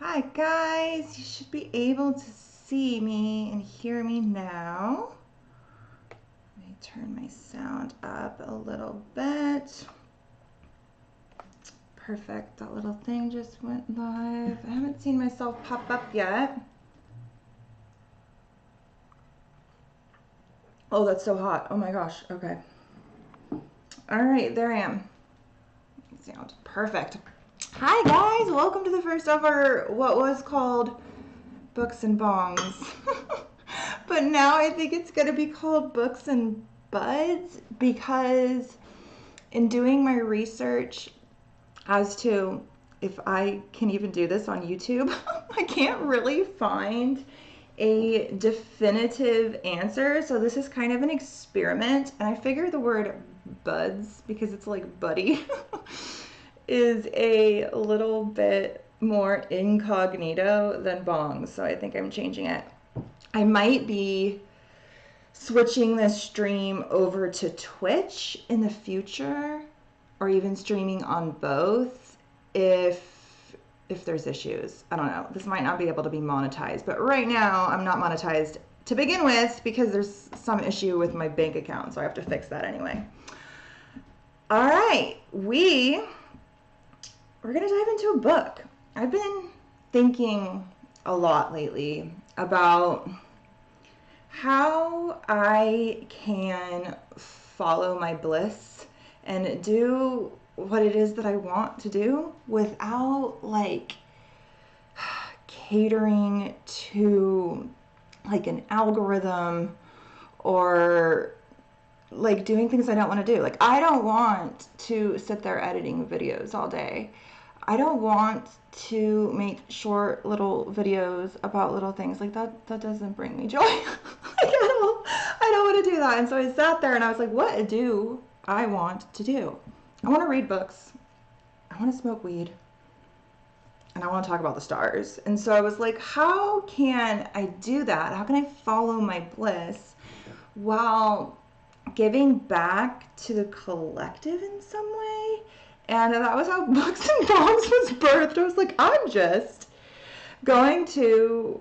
Hi guys, you should be able to see me and hear me now. Let me turn my sound up a little bit. Perfect, that little thing just went live. I haven't seen myself pop up yet. Oh, that's so hot. Oh my gosh, okay. All right, there I am. Sound perfect. Hi guys, welcome to the first ever what was called Books and Bongs. But now I think it's going to be called Books and Buds, because in doing my research as to if I can even do this on YouTube, I can't really find a definitive answer. So this is kind of an experiment, and I figure the word buds, because it's like buddy, is a little bit more incognito than bongs. So I think I'm changing it. I might be switching this stream over to Twitch in the future, or even streaming on both if there's issues. I don't know. This might not be able to be monetized, but right now I'm not monetized to begin with because there's some issue with my bank account, so I have to fix that anyway. All right, we're gonna dive into a book. I've been thinking a lot lately about how I can follow my bliss and do what it is that I want to do without like catering to like an algorithm or like doing things I don't want to do. Like, I don't want to sit there editing videos all day. I don't want to make short little videos about little things. Like, that doesn't bring me joy. Like, I don't want to do that. And so I sat there and I was like, what do I want to do? I want to read books. I want to smoke weed. And I want to talk about the stars. And so I was like, how can I do that? How can I follow my bliss while giving back to the collective in some way? And that was how Books and Bongs was birthed. I was like, I'm just going to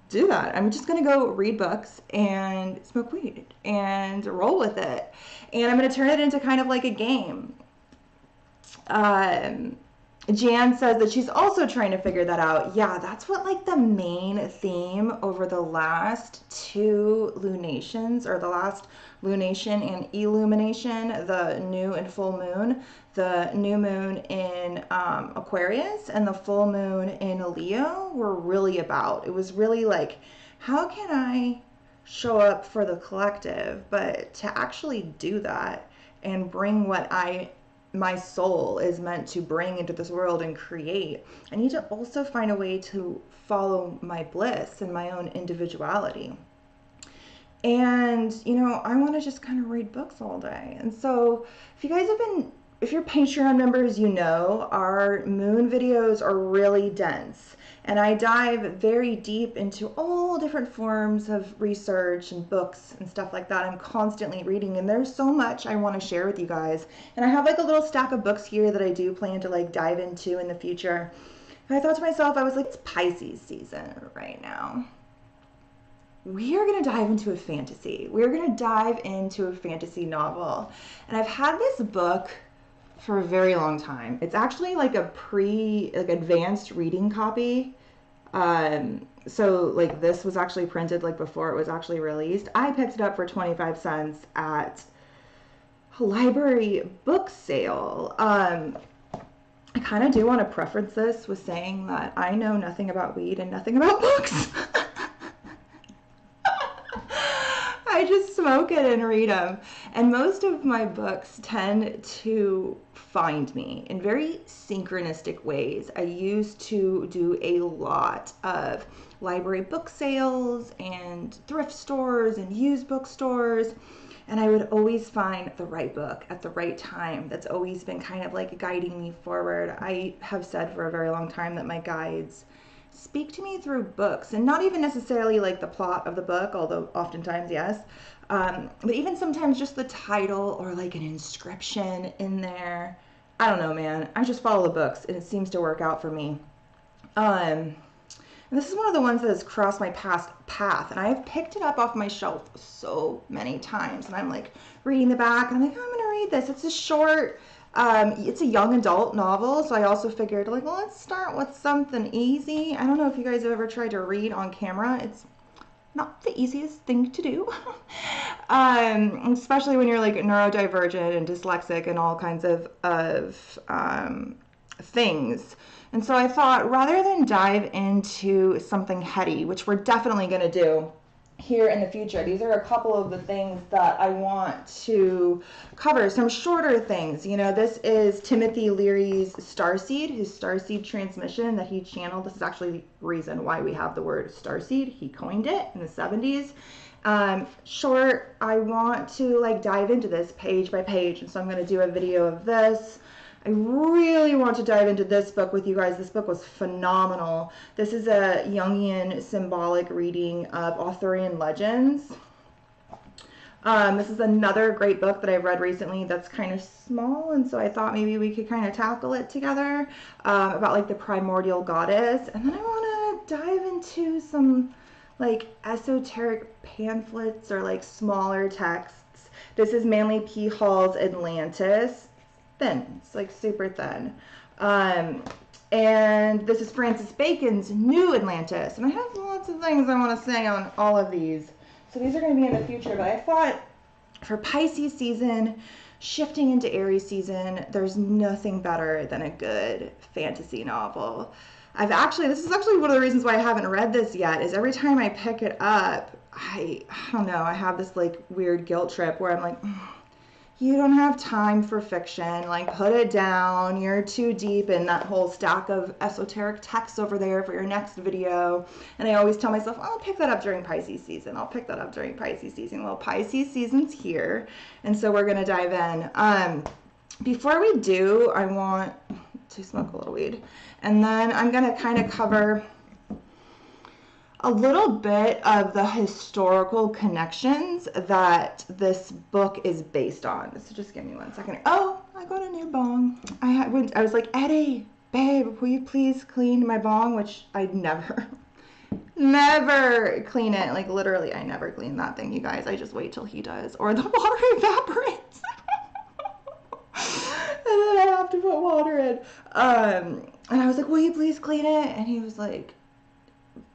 do that. I'm just going to go read books and smoke weed and roll with it. And I'm going to turn it into kind of like a game. Jan says that she's also trying to figure that out. Yeah, that's what like the main theme over the last two lunations, or the last lunation and illumination, the new and full moon, the new moon in Aquarius and the full moon in Leo were really about. It was really like, how can I show up for the collective, but to actually do that and bring what my soul is meant to bring into this world and create, I need to also find a way to follow my bliss and my own individuality. And, you know, I want to just kind of read books all day. And so if you're Patreon members, you know, our moon videos are really dense. And I dive very deep into all different forms of research and books and stuff like that. I'm constantly reading, and there's so much I want to share with you guys. And I have like a little stack of books here that I do plan to like dive into in the future. And I thought to myself, I was like, it's Pisces season right now. We are going to dive into a fantasy. We're going to dive into a fantasy novel. And I've had this book for a very long time. It's actually like a advanced reading copy. So like this was actually printed like before it was actually released. I picked it up for 25 cents at a library book sale. I kind of do want to preference this with saying that I know nothing about weed and nothing about books. I just smoke it and read them. And most of my books tend to find me in very synchronistic ways. I used to do a lot of library book sales and thrift stores and used bookstores. And I would always find the right book at the right time. That's always been kind of like guiding me forward. I have said for a very long time that my guides speak to me through books, and not even necessarily like the plot of the book, although oftentimes yes, but even sometimes just the title or like an inscription in there. I don't know, man. I just follow the books and it seems to work out for me. And this is one of the ones that has crossed my past path, and I've picked it up off my shelf so many times, and I'm like reading the back, and I'm like, oh, I'm gonna read this. It's a short, it's a young adult novel, so I also figured, like, well, let's start with something easy. I don't know if you guys have ever tried to read on camera. It's not the easiest thing to do, especially when you're like neurodivergent and dyslexic and all kinds of things. And so I thought, rather than dive into something heady, which we're definitely going to do here in the future, these are a couple of the things that I want to cover. Some shorter things. You know, this is Timothy Leary's Starseed, his Starseed transmission that he channeled. This is actually the reason why we have the word Starseed. He coined it in the 70s. Short, I want to like dive into this page by page, and so I'm going to do a video of this. I really want to dive into this book with you guys. This book was phenomenal. This is a Jungian symbolic reading of Arthurian legends. This is another great book that I've read recently that's kind of small, and so I thought maybe we could kind of tackle it together, about like the primordial goddess. And then I want to dive into some like esoteric pamphlets or like smaller texts. This is Manly P. Hall's Atlantis. Thin. It's like super thin. And this is Francis Bacon's New Atlantis. And I have lots of things I want to say on all of these. So these are going to be in the future. But I thought for Pisces season, shifting into Aries season, there's nothing better than a good fantasy novel. This is actually one of the reasons why I haven't read this yet, is every time I pick it up, I don't know, I have this like weird guilt trip where I'm like, you don't have time for fiction, like put it down, you're too deep in that whole stack of esoteric texts over there for your next video. And I always tell myself, I'll pick that up during Pisces season, I'll pick that up during Pisces season. Well, Pisces season's here, and so we're gonna dive in. Before we do, I want to smoke a little weed, and then I'm gonna kind of cover a little bit of the historical connections that this book is based on. So just give me 1 second. Oh, I got a new bong. I was like, Eddie, babe, will you please clean my bong? Which I never clean it. Like literally, I never clean that thing, you guys. I just wait till he does, or the water evaporates. And then I have to put water in. And I was like, will you please clean it? And he was like,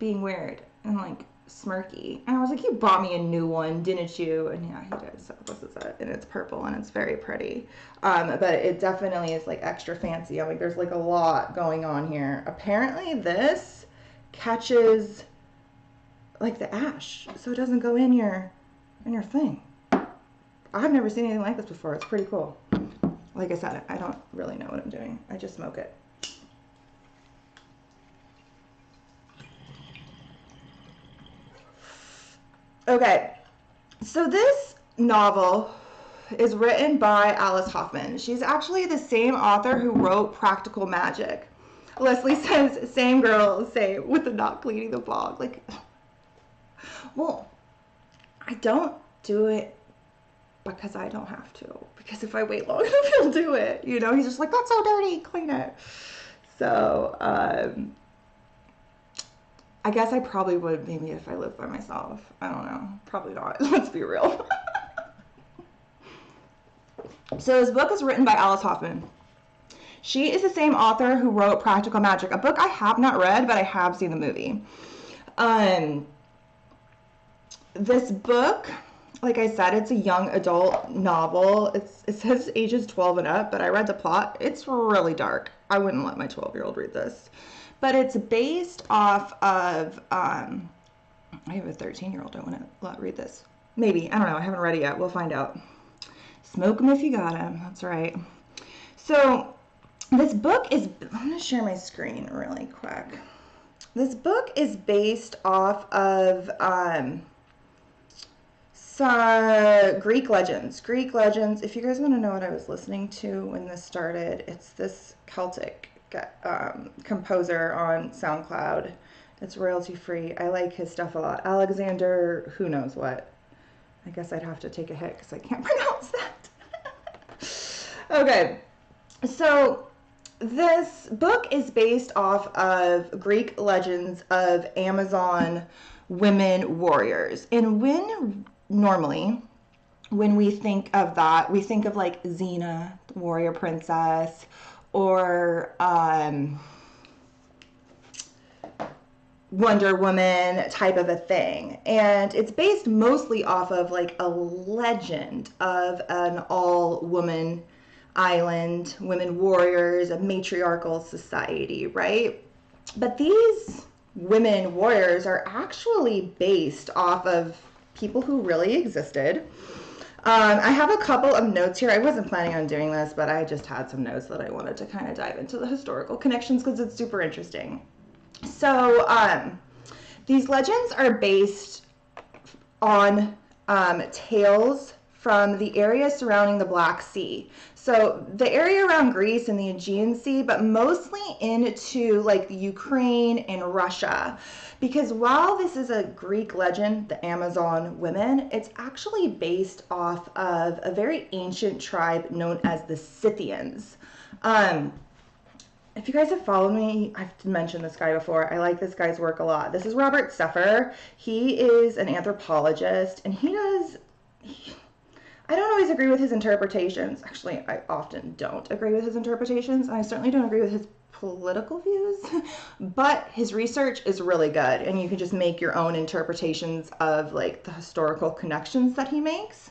being weird and like smirky, and I was like, you bought me a new one, didn't you? And yeah, he did. So this is it, and it's purple and it's very pretty, but it definitely is like extra fancy. I'm like, there's like a lot going on here. Apparently this catches like the ash, so it doesn't go in your thing. I've never seen anything like this before. It's pretty cool. Like I said, I don't really know what I'm doing. I just smoke it. Okay, so this novel is written by Alice Hoffman. She's actually the same author who wrote Practical Magic. Leslie says, same girl, same, with the not cleaning the bong. Like, well, I don't do it because I don't have to. Because if I wait long enough, he'll do it. You know, he's just like, that's so dirty, clean it. So, I guess I probably would maybe if I lived by myself. I don't know. Probably not. Let's be real. So this book is written by Alice Hoffman. She is the same author who wrote Practical Magic, a book I have not read, but I have seen the movie. This book, like I said, it's a young adult novel. It says ages 12 and up, but I read the plot. It's really dark. I wouldn't let my 12-year-old read this. But it's based off of, I have a 13-year-old, I want to let read this. Maybe, I don't know, I haven't read it yet, we'll find out. Smoke 'em if you got 'em, that's right. So, this book is, I'm going to share my screen really quick. This book is based off of some Greek legends. Greek legends, if you guys want to know what I was listening to when this started, it's this Celtic composer on SoundCloud. It's royalty free. I like his stuff a lot. Alexander, who knows what. I guess I'd have to take a hit because I can't pronounce that. Okay, so this book is based off of Greek legends of Amazon women warriors. And normally, when we think of that, we think of like Xena, the warrior princess, or Wonder Woman type of a thing. And it's based mostly off of like a legend of an all-woman island, women warriors, a matriarchal society, right? But these women warriors are actually based off of people who really existed. I have a couple of notes here. I wasn't planning on doing this, but I just had some notes that I wanted to kind of dive into the historical connections because it's super interesting. So these legends are based on tales from the area surrounding the Black Sea. So the area around Greece and the Aegean Sea, but mostly into like the Ukraine and Russia. Because while this is a Greek legend, the Amazon women, it's actually based off of a very ancient tribe known as the Scythians. If you guys have followed me, I've mentioned this guy before. I like this guy's work a lot. This is Robert Steffer. He is an anthropologist, and I don't always agree with his interpretations. Actually, I often don't agree with his interpretations, and I certainly don't agree with his political views, but his research is really good, and you can just make your own interpretations of like the historical connections that he makes.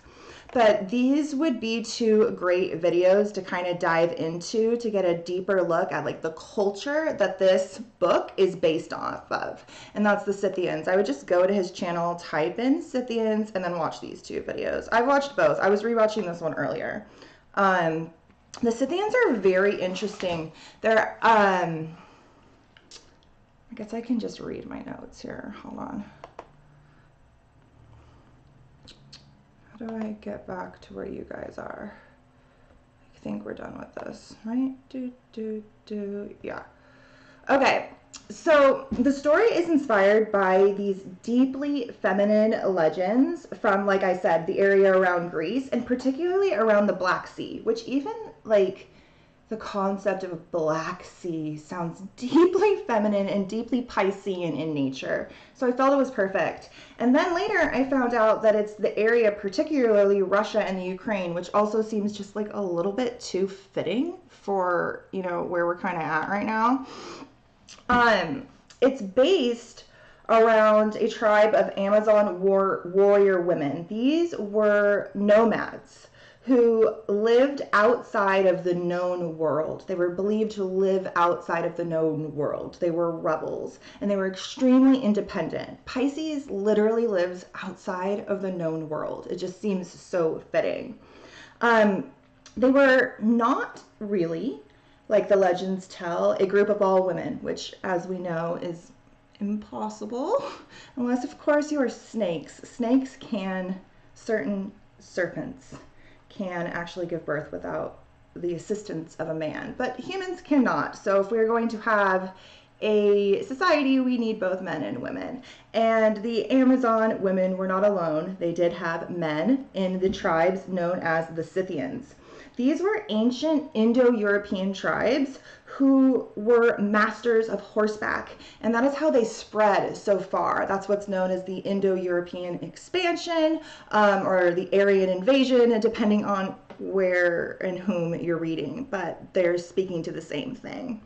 But these would be two great videos to kind of dive into to get a deeper look at like the culture that this book is based off of. And that's the Scythians. I would just go to his channel, type in Scythians, and then watch these two videos. I've watched both. I was rewatching this one earlier. The Scythians are very interesting. They're, I guess I can just read my notes here. Hold on. How do I get back to where you guys are? I think we're done with this, right? Yeah. Okay, so the story is inspired by these deeply feminine legends from, like I said, the area around Greece, and particularly around the Black Sea, which even, like, the concept of a Black Sea sounds deeply feminine and deeply Piscean in nature. So I felt it was perfect. And then later I found out that it's the area, particularly Russia and the Ukraine, which also seems just like a little bit too fitting for, you know, where we're kind of at right now. It's based around a tribe of Amazon warrior women. These were nomads who lived outside of the known world. They were believed to live outside of the known world. They were rebels, and they were extremely independent. Pisces literally lives outside of the known world. It just seems so fitting. They were not really, like the legends tell, a group of all women, which, as we know, is impossible, unless, of course, you are snakes. Snakes can, certain serpents can actually give birth without the assistance of a man, but humans cannot. So if we're going to have a society, we need both men and women. And the Amazon women were not alone. They did have men in the tribes known as the Scythians. These were ancient Indo-European tribes who were masters of horseback, and that is how they spread so far. That's what's known as the Indo-European expansion, or the Aryan invasion, depending on where and whom you're reading, but they're speaking to the same thing.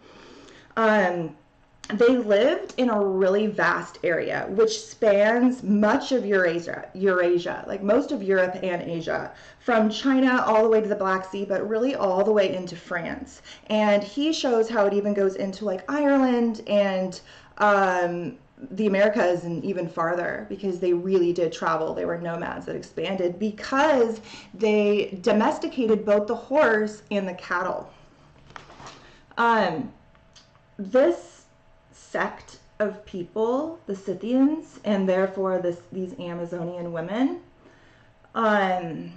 They lived in a really vast area, which spans much of Eurasia, like most of Europe and Asia, from China all the way to the Black Sea, but really all the way into France. And he shows how it even goes into like Ireland and the Americas and even farther, because they really did travel. They were nomads that expanded because they domesticated both the horse and the cattle. This sect of people, the Scythians, and therefore these Amazonian women, are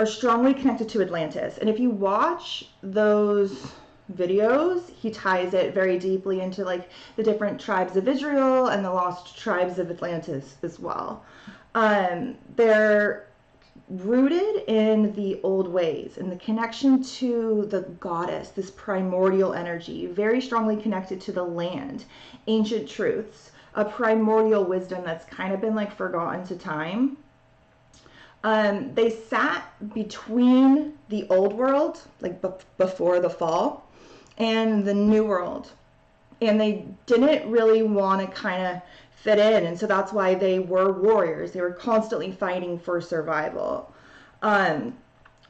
strongly connected to Atlantis. And if you watch those videos, he ties it very deeply into like the different tribes of Israel and the lost tribes of Atlantis as well. They're rooted in the old ways and the connection to the goddess, this primordial energy, very strongly connected to the land, ancient truths, a primordial wisdom that's kind of been like forgotten to time. They sat between the old world, like before the fall, and the new world. And they didn't really want to kind of fit in. And so that's why they were warriors. They were constantly fighting for survival. And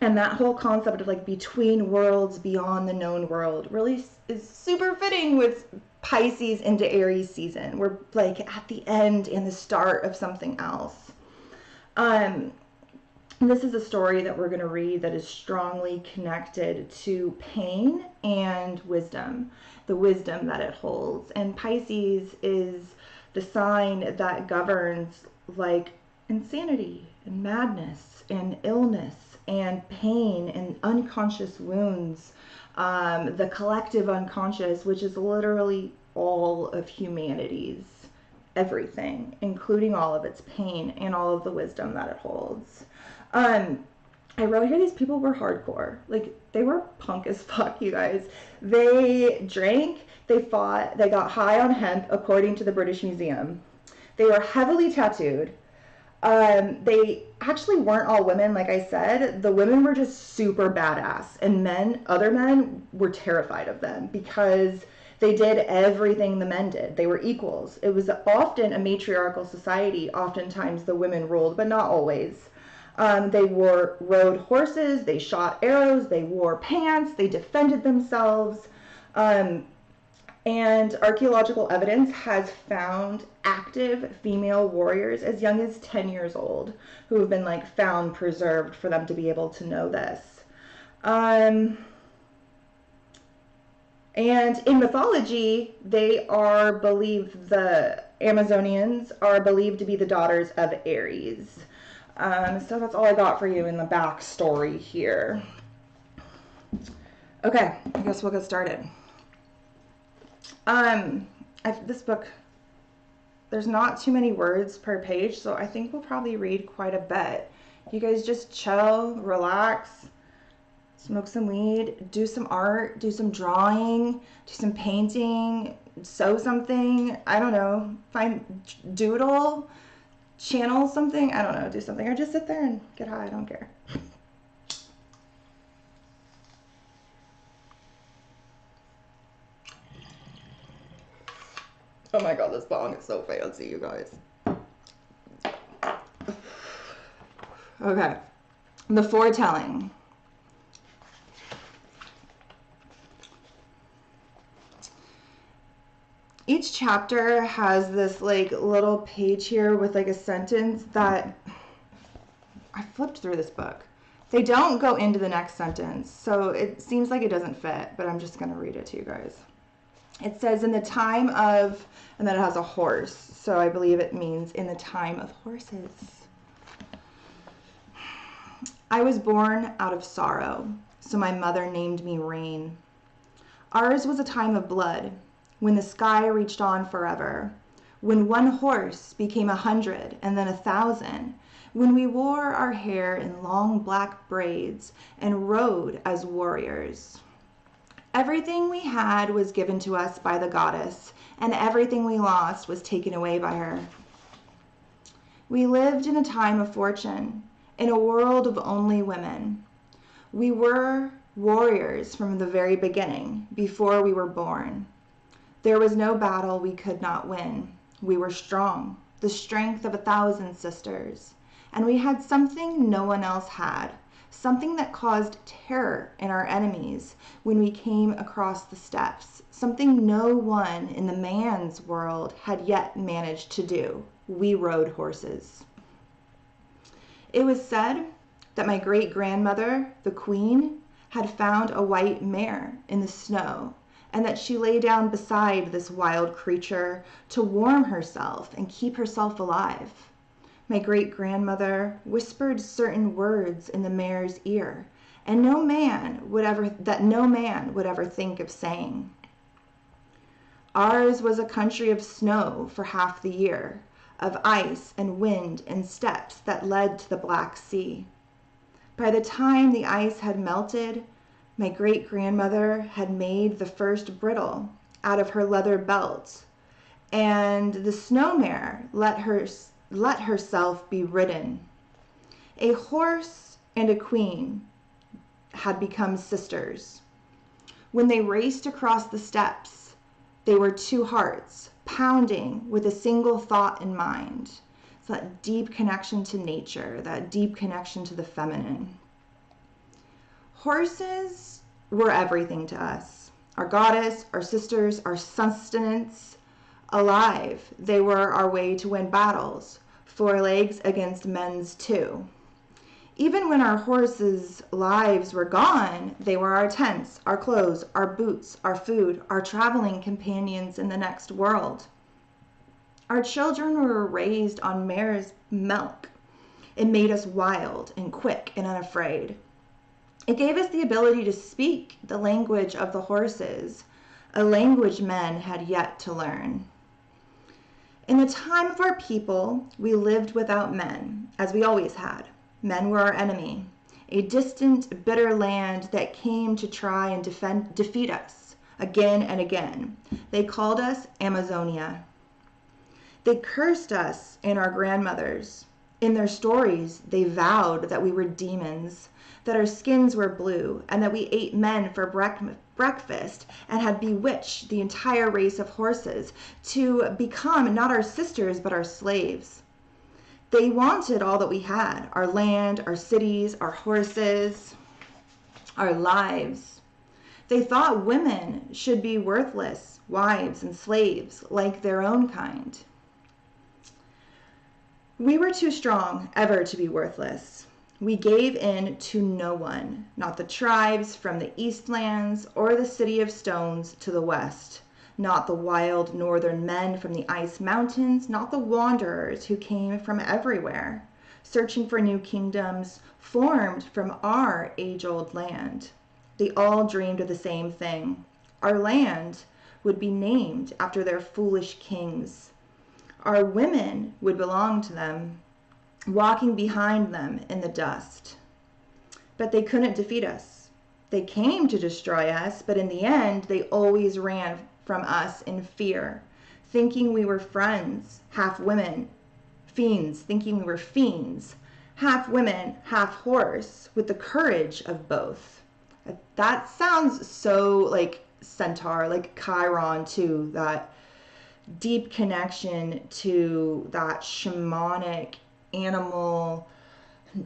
that whole concept of like between worlds, beyond the known world, really is super fitting with Pisces into Aries season. We're like at the end and the start of something else. This is a story that we're going to read that is strongly connected to pain and wisdom, the wisdom that it holds. And Pisces is the sign that governs like insanity and madness and illness and pain and unconscious wounds, the collective unconscious, which is literally all of humanity's everything, including all of its pain and all of the wisdom that it holds. I wrote here these people were hardcore. Like, they were punk as fuck, you guys. They drank, they fought, they got high on hemp, according to the British Museum. They were heavily tattooed. They actually weren't all women, like I said. The women were just super badass. And other men were terrified of them because they did everything the men did. They were equals. It was often a matriarchal society. Oftentimes the women ruled, but not always. They rode horses, they shot arrows, they wore pants, they defended themselves. And archaeological evidence has found active female warriors as young as 10 years old who have been like found preserved for them to be able to know this. And in mythology, the Amazonians are believed to be the daughters of Aries. So that's all I got for you in the backstory here. Okay, I guess we'll get started. This book, there's not too many words per page, so I think we'll probably read quite a bit. You guys just chill, relax, smoke some weed, do some art, do some drawing, do some painting, sew something, I don't know, doodle, channel something, I don't know, do something, or just sit there and get high, I don't care. Oh my god, this bong is so fancy, you guys. Okay, the Foretelling. Each chapter has this like little page here with like a sentence that I flipped through this book. They don't go into the next sentence, so it seems like it doesn't fit, but I'm just going to read it to you guys. It says, in the time of, and then it has a horse, so I believe it means in the time of horses. I was born out of sorrow, so my mother named me Rain. Ours was a time of blood, when the sky reached on forever, when one horse became 100 and then 1,000, when we wore our hair in long black braids and rode as warriors. Everything we had was given to us by the goddess, and everything we lost was taken away by her. We lived in a time of fortune, in a world of only women. We were warriors from the very beginning, before we were born. There was no battle we could not win. We were strong, the strength of 1,000 sisters, and we had something no one else had. Something that caused terror in our enemies when we came across the steppes. Something no one in the man's world had yet managed to do. We rode horses. It was said that my great-grandmother, the queen, had found a white mare in the snow, and that she lay down beside this wild creature to warm herself and keep herself alive. My great-grandmother whispered certain words in the mare's ear, and no man would ever think of saying. Ours was a country of snow for half the year, of ice and wind and steppes that led to the Black Sea. By the time the ice had melted, my great-grandmother had made the first bridle out of her leather belt, and the snow mare let herself be ridden. A horse and a queen had become sisters. When they raced across the steppes, they were two hearts pounding with a single thought in mind. It's that deep connection to nature, that deep connection to the feminine. Horses were everything to us. Our goddess, our sisters, our sustenance. Alive, they were our way to win battles, 4 legs against men's 2. Even when our horses' lives were gone, they were our tents, our clothes, our boots, our food, our traveling companions in the next world. Our children were raised on mare's milk. It made us wild and quick and unafraid. It gave us the ability to speak the language of the horses, a language men had yet to learn. In the time of our people, we lived without men, as we always had. Men were our enemy, a distant, bitter land that came to try and defeat us again and again. They called us Amazonia. They cursed us and our grandmothers. In their stories, they vowed that we were demons, that our skins were blue, and that we ate men for breakfast and had bewitched the entire race of horses to become not our sisters but our slaves. They wanted all that we had, our land, our cities, our horses, our lives. They thought women should be worthless, wives and slaves like their own kind. We were too strong ever to be worthless. We gave in to no one, not the tribes from the Eastlands or the city of stones to the west, not the wild northern men from the ice mountains, not the wanderers who came from everywhere, searching for new kingdoms formed from our age-old land. They all dreamed of the same thing. Our land would be named after their foolish kings. Our women would belong to them, walking behind them in the dust. But they couldn't defeat us. They came to destroy us, but in the end, they always ran from us in fear, thinking we were friends, half women, fiends, thinking we were fiends, half women, half horse, with the courage of both. That sounds so like centaur, like Chiron too, that deep connection to that shamanic animal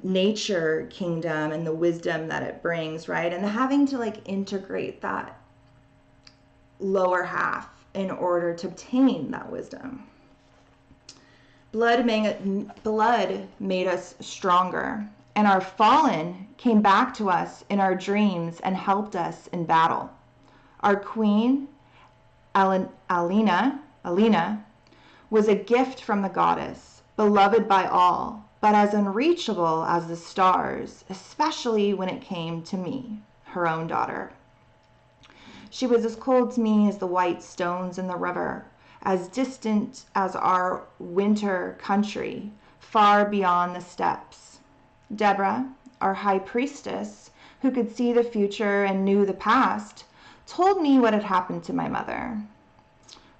nature kingdom and the wisdom that it brings, right? And having to like integrate that lower half in order to obtain that wisdom. Blood made us stronger, and our fallen came back to us in our dreams and helped us in battle. Our queen, Alina, was a gift from the goddess, beloved by all, but as unreachable as the stars, especially when it came to me, her own daughter. She was as cold to me as the white stones in the river, as distant as our winter country, far beyond the steppes. Deborah, our high priestess, who could see the future and knew the past, told me what had happened to my mother.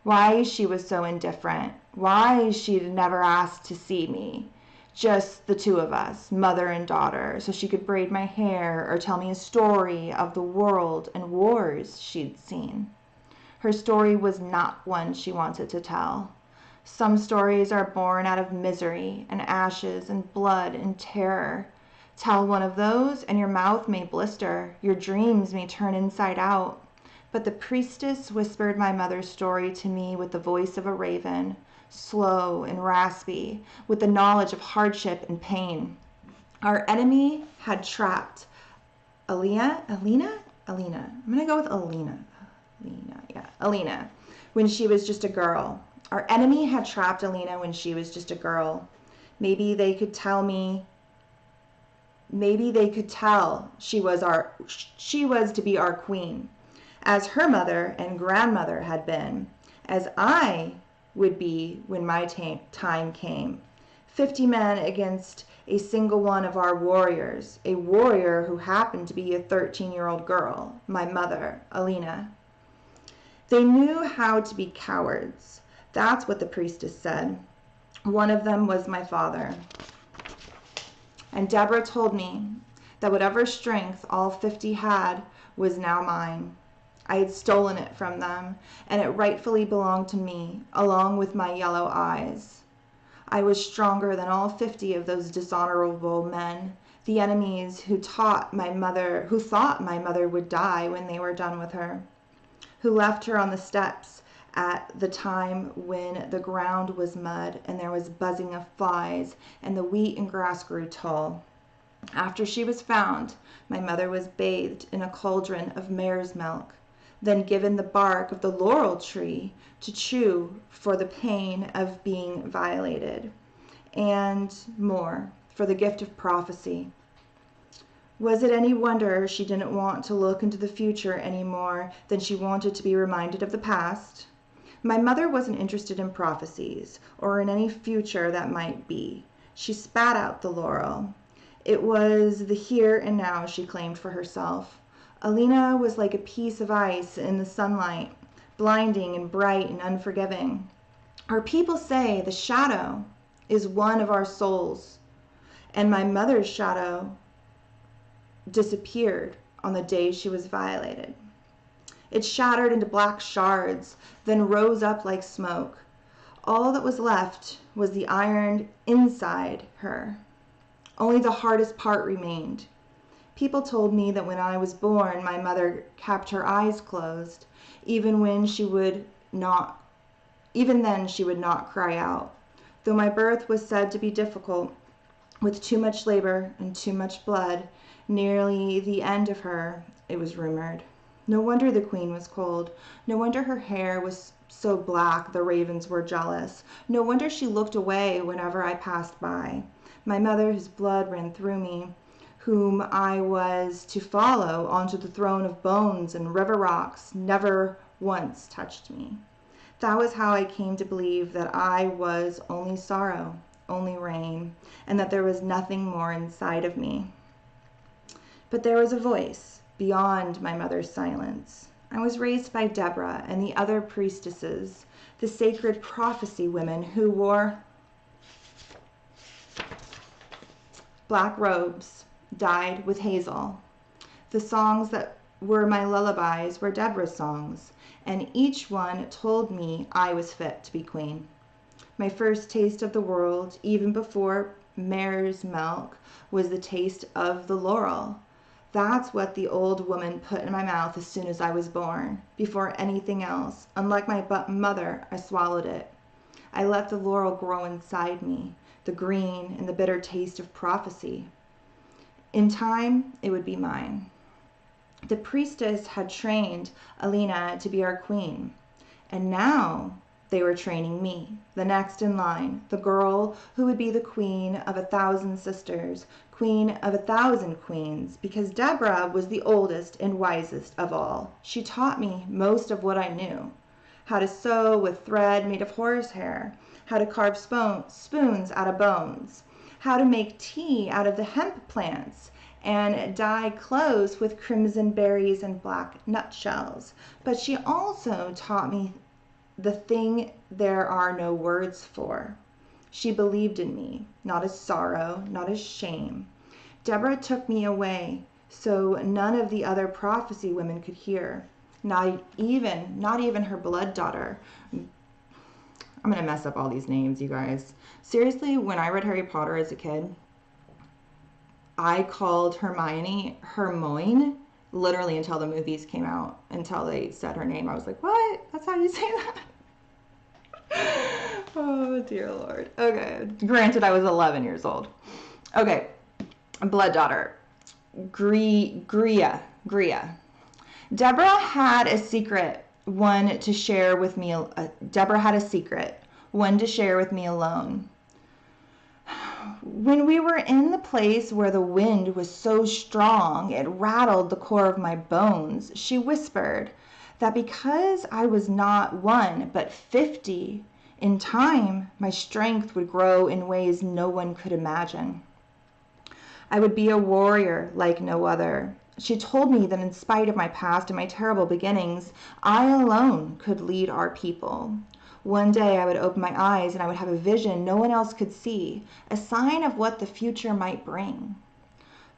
Why she was so indifferent, why she'd never asked to see me, just the two of us, mother and daughter, so she could braid my hair or tell me a story of the world and wars she'd seen. Her story was not one she wanted to tell. Some stories are born out of misery and ashes and blood and terror. Tell one of those and your mouth may blister, your dreams may turn inside out. But the priestess whispered my mother's story to me with the voice of a raven, slow and raspy, with the knowledge of hardship and pain. Our enemy had trapped Alina, I'm gonna go with Alina, when she was just a girl. Our enemy had trapped Alina when she was just a girl. Maybe they could tell she was to be our queen, as her mother and grandmother had been, as I would be when my time came, 50 men against a single one of our warriors, a warrior who happened to be a 13-year-old girl, my mother, Alina. They knew how to be cowards. That's what the priestess said. One of them was my father. And Deborah told me that whatever strength all 50 had was now mine. I had stolen it from them, and it rightfully belonged to me, along with my yellow eyes. I was stronger than all 50 of those dishonorable men, the enemies who thought my mother would die when they were done with her, who left her on the steps at the time when the ground was mud and there was buzzing of flies and the wheat and grass grew tall. After she was found, my mother was bathed in a cauldron of mare's milk, then given the bark of the laurel tree to chew for the pain of being violated, and more, for the gift of prophecy. Was it any wonder she didn't want to look into the future any more than she wanted to be reminded of the past? My mother wasn't interested in prophecies, or in any future that might be. She spat out the laurel. It was the here and now she claimed for herself. Alina was like a piece of ice in the sunlight, blinding and bright and unforgiving. Our people say the shadow is one of our souls, and my mother's shadow disappeared on the day she was violated. It shattered into black shards, then rose up like smoke. All that was left was the iron inside her. Only the hardest part remained. People told me that when I was born, my mother kept her eyes closed, even then she would not cry out. Though my birth was said to be difficult, with too much labor and too much blood, nearly the end of her, it was rumored. No wonder the queen was cold. No wonder her hair was so black the ravens were jealous. No wonder she looked away whenever I passed by. My mother, whose blood ran through me, whom I was to follow onto the throne of bones and river rocks, never once touched me. That was how I came to believe that I was only sorrow, only rain, and that there was nothing more inside of me. But there was a voice beyond my mother's silence. I was raised by Deborah and the other priestesses, the sacred prophecy women who wore black robes dyed with hazel. The songs that were my lullabies were Deborah's songs, and each one told me I was fit to be queen. My first taste of the world, even before mare's milk, was the taste of the laurel. That's what the old woman put in my mouth as soon as I was born. Before anything else, unlike my mother, I swallowed it. I let the laurel grow inside me, the green and the bitter taste of prophecy. In time, it would be mine. The priestess had trained Alina to be our queen, and now they were training me, the next in line, the girl who would be the queen of 1,000 sisters, queen of 1,000 queens, because Deborah was the oldest and wisest of all. She taught me most of what I knew: how to sew with thread made of horsehair, how to carve spoons out of bones, how to make tea out of the hemp plants, and dye clothes with crimson berries and black nutshells. But she also taught me the thing there are no words for. She believed in me, not as sorrow, not as shame. Deborah took me away so none of the other prophecy women could hear, not even her blood daughter. I'm gonna mess up all these names, you guys. Seriously, when I read Harry Potter as a kid, I called Hermione Hermione literally until the movies came out, until they said her name. I was like, what? That's how you say that? Oh, dear Lord. Okay. Granted, I was 11 years old. Okay. Blood daughter. Gria. Deborah had a secret, one to share with me. Deborah had a secret, one to share with me alone. When we were in the place where the wind was so strong it rattled the core of my bones, she whispered that because I was not one but 50 In time, my strength would grow in ways no one could imagine. I would be a warrior like no other. She told me that in spite of my past and my terrible beginnings, I alone could lead our people. One day I would open my eyes and I would have a vision no one else could see, a sign of what the future might bring.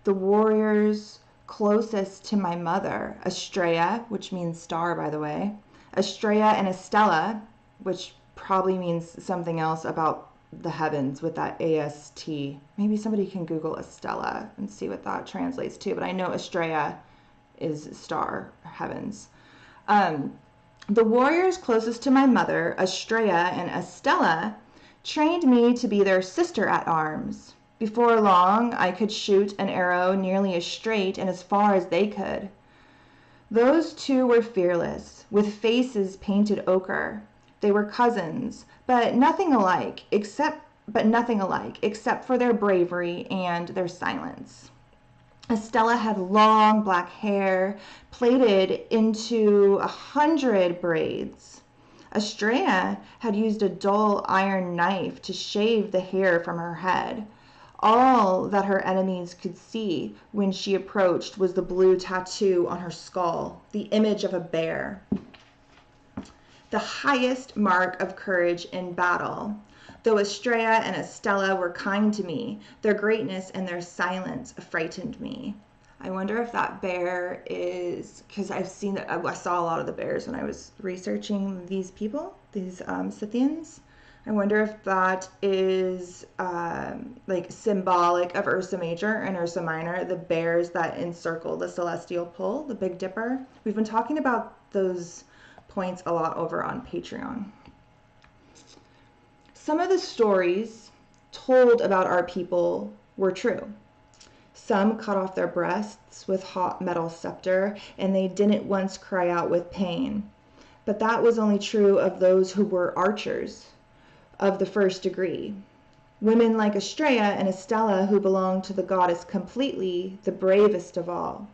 The warriors closest to my mother, Estrella, which means star, by the way, Estrella and Estella, which probably means something else about the heavens with that AST. Maybe somebody can Google Estella and see what that translates to, but I know Estrella is star, heavens. The warriors closest to my mother, Estrella and Estella, trained me to be their sister at arms. Before long, I could shoot an arrow nearly as straight and as far as they could. Those two were fearless, with faces painted ochre. They were cousins, but nothing alike, except for their bravery and their silence. Estella had long black hair, plaited into 100 braids. Estrella had used a dull iron knife to shave the hair from her head. All that her enemies could see when she approached was the blue tattoo on her skull, the image of a bear. The highest mark of courage in battle. Though Estrella and Estella were kind to me, their greatness and their silence frightened me. I wonder if that bear is, because I saw a lot of the bears when I was researching these people, these Scythians. I wonder if that is like symbolic of Ursa Major and Ursa Minor, the bears that encircle the celestial pole, the Big Dipper. We've been talking about those points a lot over on Patreon. Some of the stories told about our people were true. Some cut off their breasts with hot metal scepter, and they didn't once cry out with pain. But that was only true of those who were archers of the first degree. Women like Estrella and Estella, who belonged to the goddess completely, the bravest of all.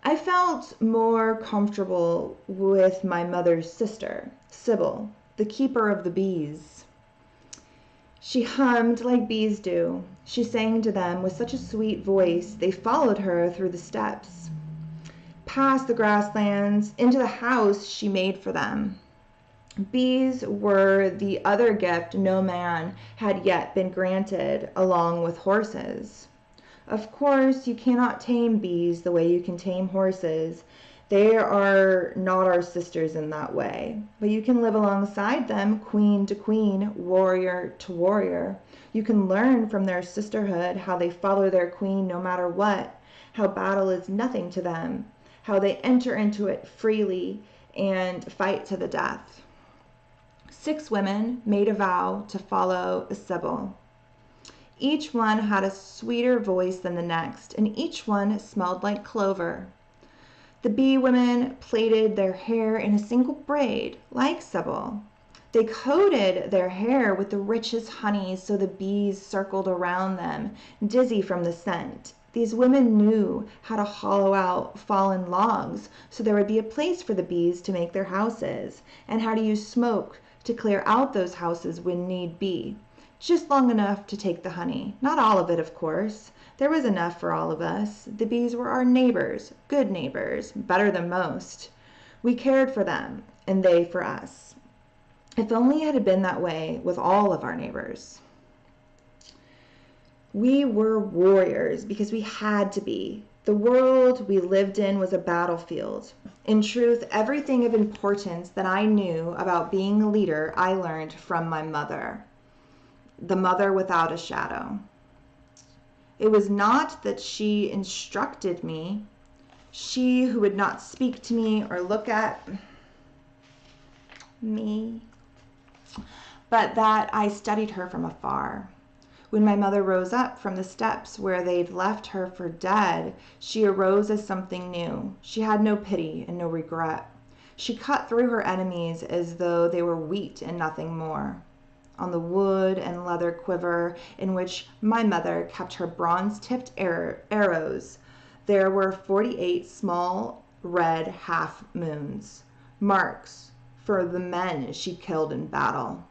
I felt more comfortable with my mother's sister, Sybil, the keeper of the bees. She hummed like bees do. She sang to them with such a sweet voice, they followed her through the steps. Past the grasslands, into the house she made for them. Bees were the other gift no man had yet been granted, along with horses. Of course, you cannot tame bees the way you can tame horses. They are not our sisters in that way. But you can live alongside them, queen to queen, warrior to warrior. You can learn from their sisterhood how they follow their queen no matter what, how battle is nothing to them, how they enter into it freely and fight to the death. 6 women made a vow to follow Sybil. Each one had a sweeter voice than the next, and each one smelled like clover. The bee women plaited their hair in a single braid, like Sybil. They coated their hair with the richest honey so the bees circled around them, dizzy from the scent. These women knew how to hollow out fallen logs so there would be a place for the bees to make their houses, and how to use smoke to clear out those houses when need be. Just long enough to take the honey. Not all of it, of course. There was enough for all of us. The bees were our neighbors, good neighbors, better than most. We cared for them, and they for us. If only it had been that way with all of our neighbors. We were warriors because we had to be. The world we lived in was a battlefield. In truth, everything of importance that I knew about being a leader, I learned from my mother. The mother without a shadow. It was not that she instructed me, she who would not speak to me or look at me, but that I studied her from afar. When my mother rose up from the steps where they'd left her for dead, she arose as something new. She had no pity and no regret. She cut through her enemies as though they were wheat and nothing more. On the wood and leather quiver in which my mother kept her bronze-tipped arrows, there were 48 small red half-moons, marks for the men she killed in battle.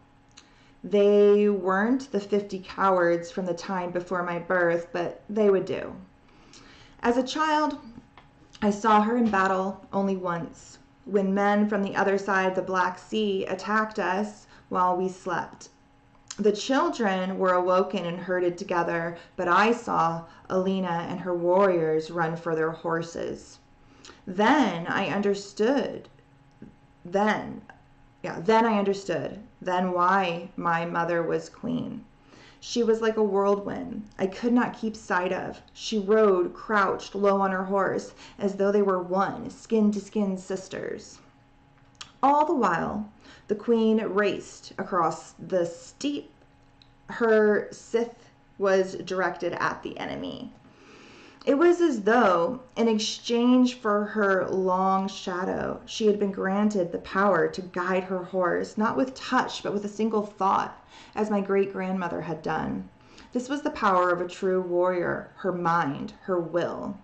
They weren't the 50 cowards from the time before my birth, but they would do. As a child, I saw her in battle only once, when men from the other side of the Black Sea attacked us while we slept. The children were awoken and herded together, but I saw Alina and her warriors run for their horses. Then I understood. Then I understood. Then why my mother was queen. She was like a whirlwind I could not keep sight of. She rode crouched low on her horse, as though they were one, skin-to-skin sisters. All the while, the queen raced across the steep. Her scythe was directed at the enemy. It was as though, in exchange for her long shadow, she had been granted the power to guide her horse, not with touch, but with a single thought, as my great-grandmother had done. This was the power of a true warrior, her mind, her will.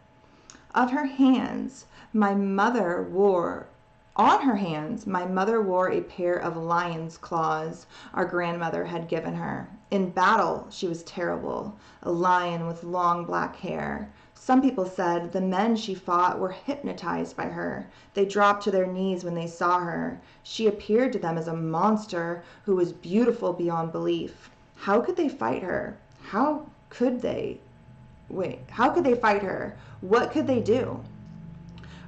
On her hands, my mother wore a pair of lion's claws our grandmother had given her. In battle, she was terrible, a lion with long black hair. Some people said the men she fought were hypnotized by her. They dropped to their knees when they saw her. She appeared to them as a monster who was beautiful beyond belief. How could they fight her? How could they fight her? What could they do?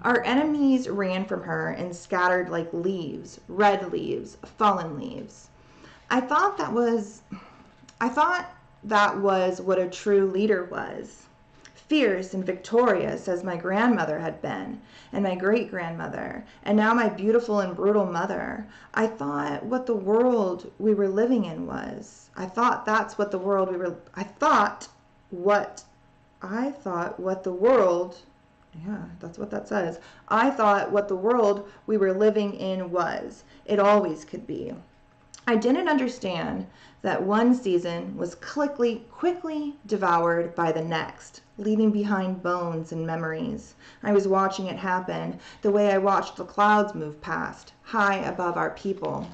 Our enemies ran from her and scattered like leaves, red leaves, fallen leaves. I thought that was what a true leader was. Fierce and victorious as my grandmother had been, and my great-grandmother, and now my beautiful and brutal mother. I thought what the world we were living in was. I thought what the world we were living in was. It always could be. I didn't understand that one season was quickly devoured by the next, leaving behind bones and memories. I was watching it happen, the way I watched the clouds move past, high above our people.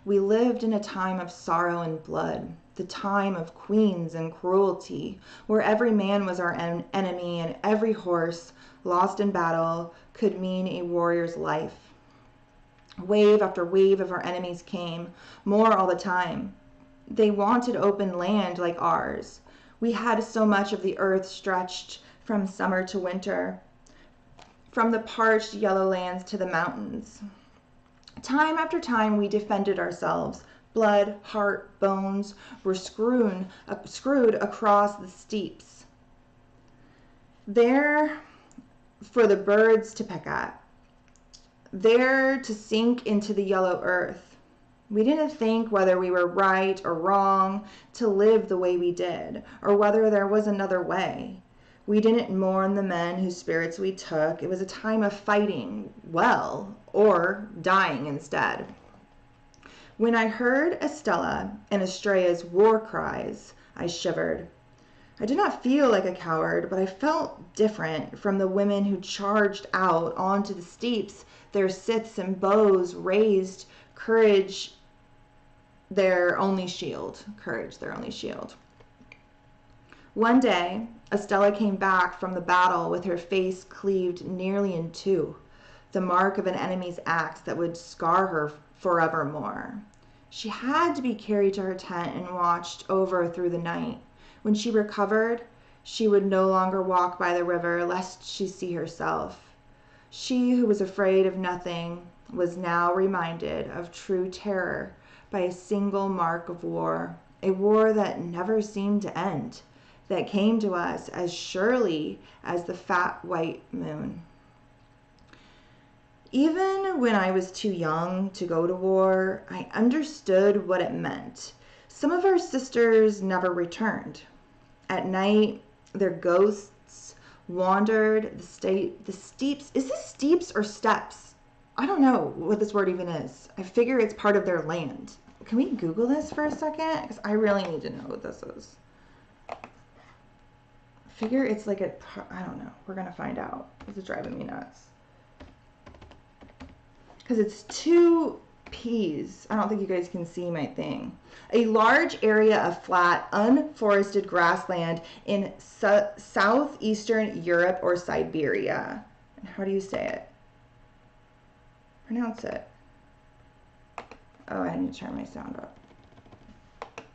We lived in a time of sorrow and blood, the time of queens and cruelty, where every man was our enemy and every horse lost in battle could mean a warrior's life. Wave after wave of our enemies came, more all the time. They wanted open land like ours. We had so much of the earth stretched from summer to winter, from the parched yellow lands to the mountains. Time after time we defended ourselves. Blood, heart, bones were screwed across the steeps, there for the birds to pick at, there to sink into the yellow earth. We didn't think whether we were right or wrong to live the way we did, or whether there was another way. We didn't mourn the men whose spirits we took. It was a time of fighting well, or dying instead. When I heard Estella and Estrella's war cries, I shivered. I did not feel like a coward, but I felt different from the women who charged out onto the steeps, their scythes and bows raised, courage their only shield. One day, Estella came back from the battle with her face cleaved nearly in two, the mark of an enemy's axe that would scar her forevermore. She had to be carried to her tent and watched over through the night. When she recovered, she would no longer walk by the river lest she see herself. She who was afraid of nothing was now reminded of true terror by a single mark of war, a war that never seemed to end, that came to us as surely as the fat white moon. Even when I was too young to go to war, I understood what it meant. Some of our sisters never returned. At night, their ghosts wandered the steeps. Is this steeps or steps? I don't know what this word even is. I figure it's part of their land. Can we Google this for a second? Because I really need to know what this is. I figure it's like I don't know. We're going to find out. This is driving me nuts. because it's two P's. I don't think you guys can see my thing. A large area of flat, unforested grassland in southeastern Europe or Siberia. How do you say it? Pronounce it. Oh, I need to turn my sound up.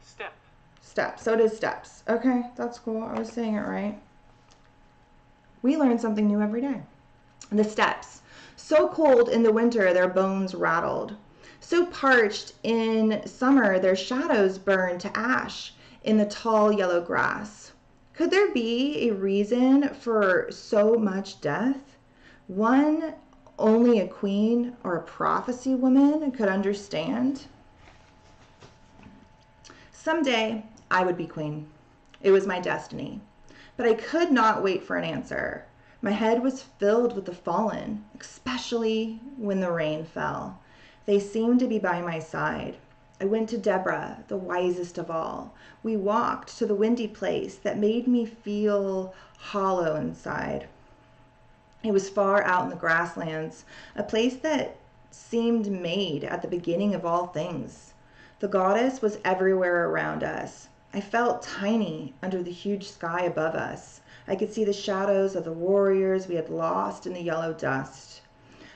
Steppe. Steppe. So it is steppes. Okay, that's cool. I was saying it right. We learn something new every day. The steppes. So cold in the winter, their bones rattled. So parched in summer, their shadows burned to ash in the tall yellow grass. Could there be a reason for so much death? One only a queen or a prophecy woman could understand. Someday I would be queen. It was my destiny. But I could not wait for an answer. My head was filled with the fallen, especially when the rain fell. They seemed to be by my side. I went to Deborah, the wisest of all. We walked to the windy place that made me feel hollow inside. It was far out in the grasslands, a place that seemed made at the beginning of all things. The goddess was everywhere around us. I felt tiny under the huge sky above us. I could see the shadows of the warriors we had lost in the yellow dust.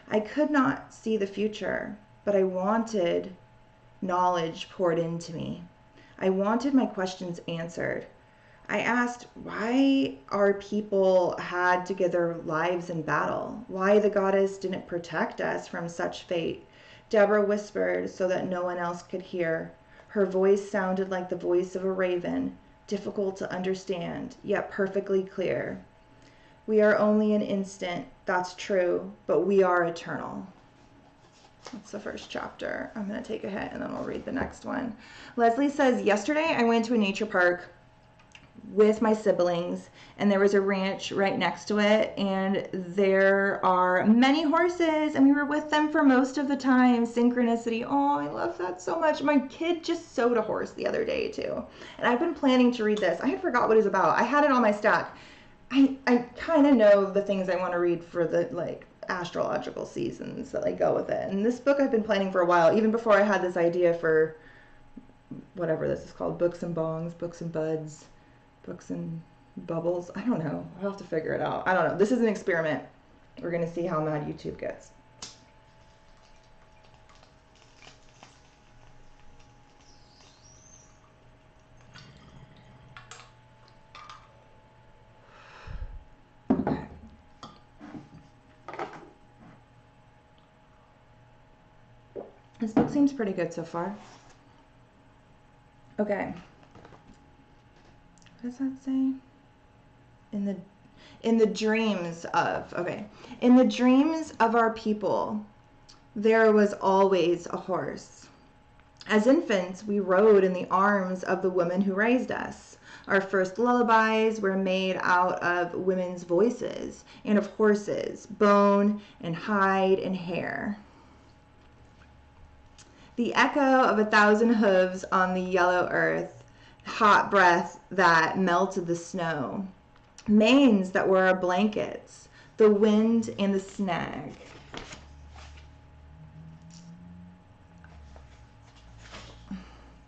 I could not see the future, but I wanted knowledge poured into me. I wanted my questions answered. I asked why our people had to give their lives in battle, why the goddess didn't protect us from such fate. Deborah whispered so that no one else could hear. Her voice sounded like the voice of a raven, difficult to understand, yet perfectly clear. We are only an instant, that's true, but we are eternal. That's the first chapter. I'm going to take a hit and then I'll read the next one. Leslie says, yesterday I went to a nature park with my siblings, and there was a ranch right next to it, and there are many horses, and we were with them for most of the time. Synchronicity. Oh, I love that so much. My kid just sewed a horse the other day too, and I've been planning to read this. I had forgot what it's about. I had it on my stack. I kind of know the things I want to read for the astrological seasons that go with it, and this book I've been planning for a while, even before I had this idea for whatever this is called, Books and Bongs, Books and Buds, Books and Bubbles. I don't know. I'll have to figure it out. I don't know. This is an experiment. We're going to see how mad YouTube gets. Okay. This book seems pretty good so far. Okay. What does that say? In the dreams of, okay. In the dreams of our people, there was always a horse. As infants, we rode in the arms of the woman who raised us. Our first lullabies were made out of women's voices and of horses, bone and hide and hair. The echo of 1,000 hooves on the yellow earth, hot breath that melted the snow, manes that were our blankets, the wind and the snag.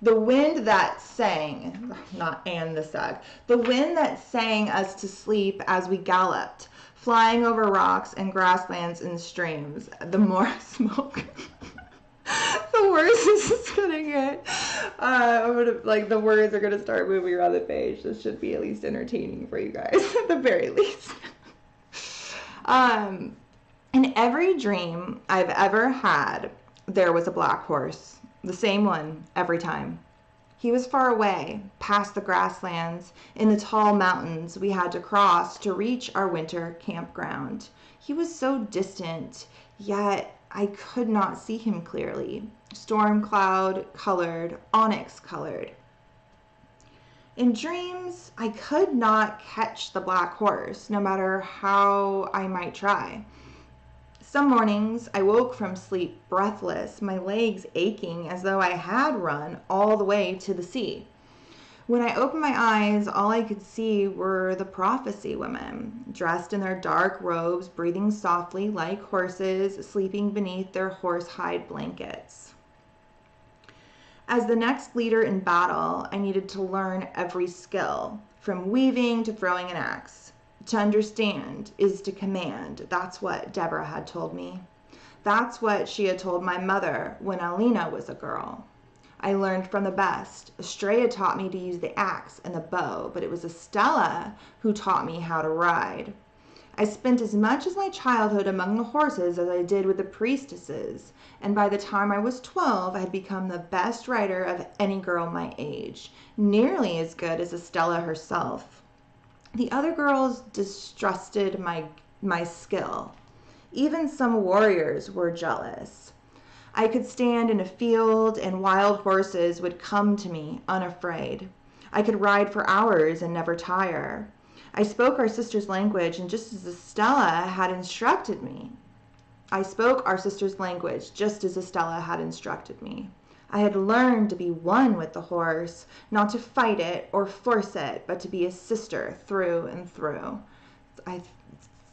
The wind that sang, not and the sag, the wind that sang us to sleep as we galloped, flying over rocks and grasslands and streams. The more I smoke, the worse this is gonna get. The words are gonna start moving around the page. This should be at least entertaining for you guys, at the very least. In every dream I've ever had, there was a black horse. The same one every time. He was far away, past the grasslands, in the tall mountains we had to cross to reach our winter campground. He was so distant, yet I could not see him clearly. Storm cloud colored, onyx colored. In dreams, I could not catch the black horse, no matter how I might try. Some mornings I woke from sleep breathless, my legs aching as though I had run all the way to the sea. When I opened my eyes, all I could see were the prophecy women, dressed in their dark robes, breathing softly like horses, sleeping beneath their horsehide blankets. As the next leader in battle, I needed to learn every skill, from weaving to throwing an axe. To understand is to command. That's what Deborah had told me. That's what she had told my mother when Alina was a girl. I learned from the best. Estrella taught me to use the axe and the bow, but it was Estella who taught me how to ride. I spent as much of my childhood among the horses as I did with the priestesses, and by the time I was 12, I had become the best rider of any girl my age, nearly as good as Estella herself. The other girls distrusted my skill. Even some warriors were jealous. I could stand in a field and wild horses would come to me unafraid. I could ride for hours and never tire. I spoke our sister's language, and just as Estella had instructed me. I spoke our sister's language just as Estella had instructed me. I had learned to be one with the horse, not to fight it or force it, but to be a sister through and through. I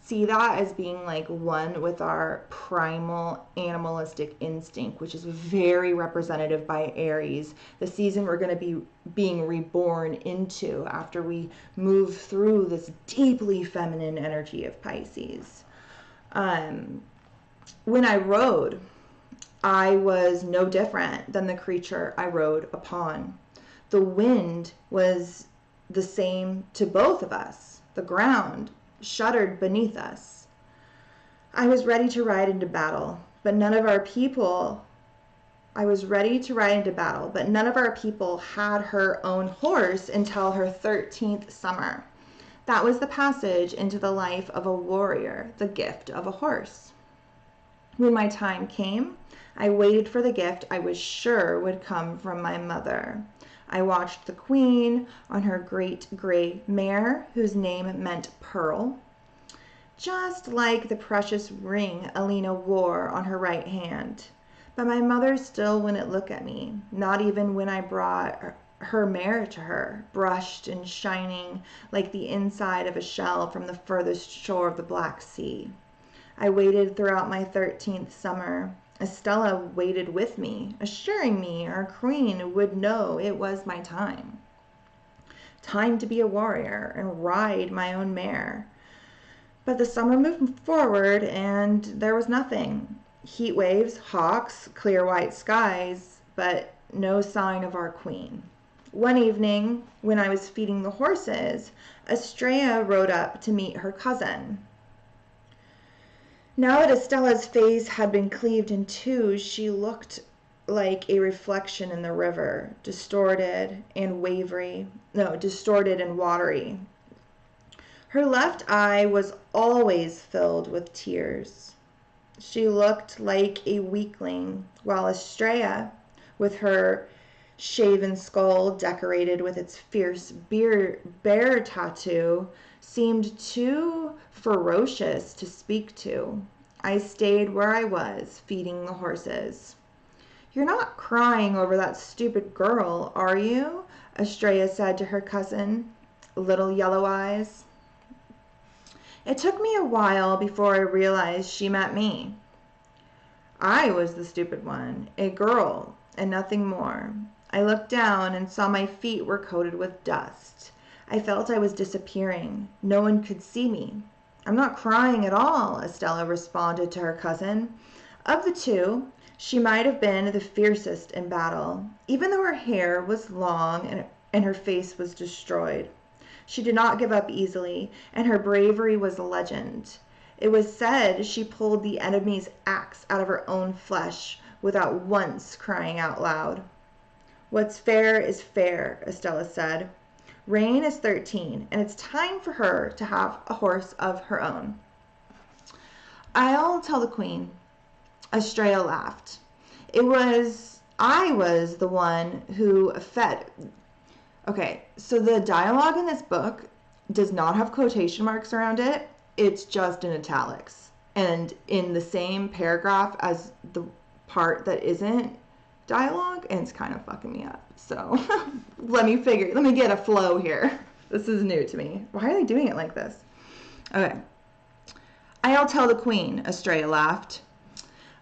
see that as being like one with our primal animalistic instinct, which is very representative by Aries, the season we're going to be being reborn into after we move through this deeply feminine energy of Pisces. When I rode, I was no different than the creature I rode upon. The wind was the same to both of us. The ground shuddered beneath us. I was ready to ride into battle, but none of our people had her own horse until her 13th summer. That was the passage into the life of a warrior, the gift of a horse. When my time came, I waited for the gift I was sure would come from my mother. I watched the queen on her great gray mare, whose name meant pearl, just like the precious ring Alina wore on her right hand. But my mother still wouldn't look at me, not even when I brought her mare to her, brushed and shining like the inside of a shell from the furthest shore of the Black Sea. I waited throughout my 13th summer. Estella waited with me, assuring me our queen would know it was my time. Time to be a warrior and ride my own mare. But the summer moved forward and there was nothing. Heat waves, hawks, clear white skies, but no sign of our queen. One evening, when I was feeding the horses, Estrella rode up to meet her cousin. Now that Estella's face had been cleaved in two, she looked like a reflection in the river, distorted and watery. Her left eye was always filled with tears. She looked like a weakling, while Estrella, with her shaven skull decorated with its fierce bear tattoo, seemed too ferocious to speak to. I stayed where I was, feeding the horses. "You're not crying over that stupid girl, are you?" Estrella said to her cousin, Little Yellow Eyes. It took me a while before I realized she meant me. I was the stupid one, a girl, and nothing more. I looked down and saw my feet were coated with dust. I felt I was disappearing. No one could see me. "I'm not crying at all," Estella responded to her cousin. Of the two, she might have been the fiercest in battle, even though her hair was long and her face was destroyed. She did not give up easily, and her bravery was a legend. It was said she pulled the enemy's axe out of her own flesh without once crying out loud. "What's fair is fair," Estella said. "Rain is 13, and it's time for her to have a horse of her own." "I'll tell the queen." Estrella laughed. I was the one who fed. Okay, so the dialogue in this book does not have quotation marks around it. It's just in italics. And in the same paragraph as the part that isn't, dialogue, and it's kind of fucking me up. So let me get a flow here. This is new to me. Why are they doing it like this? Okay. I'll tell the queen, Estrella laughed.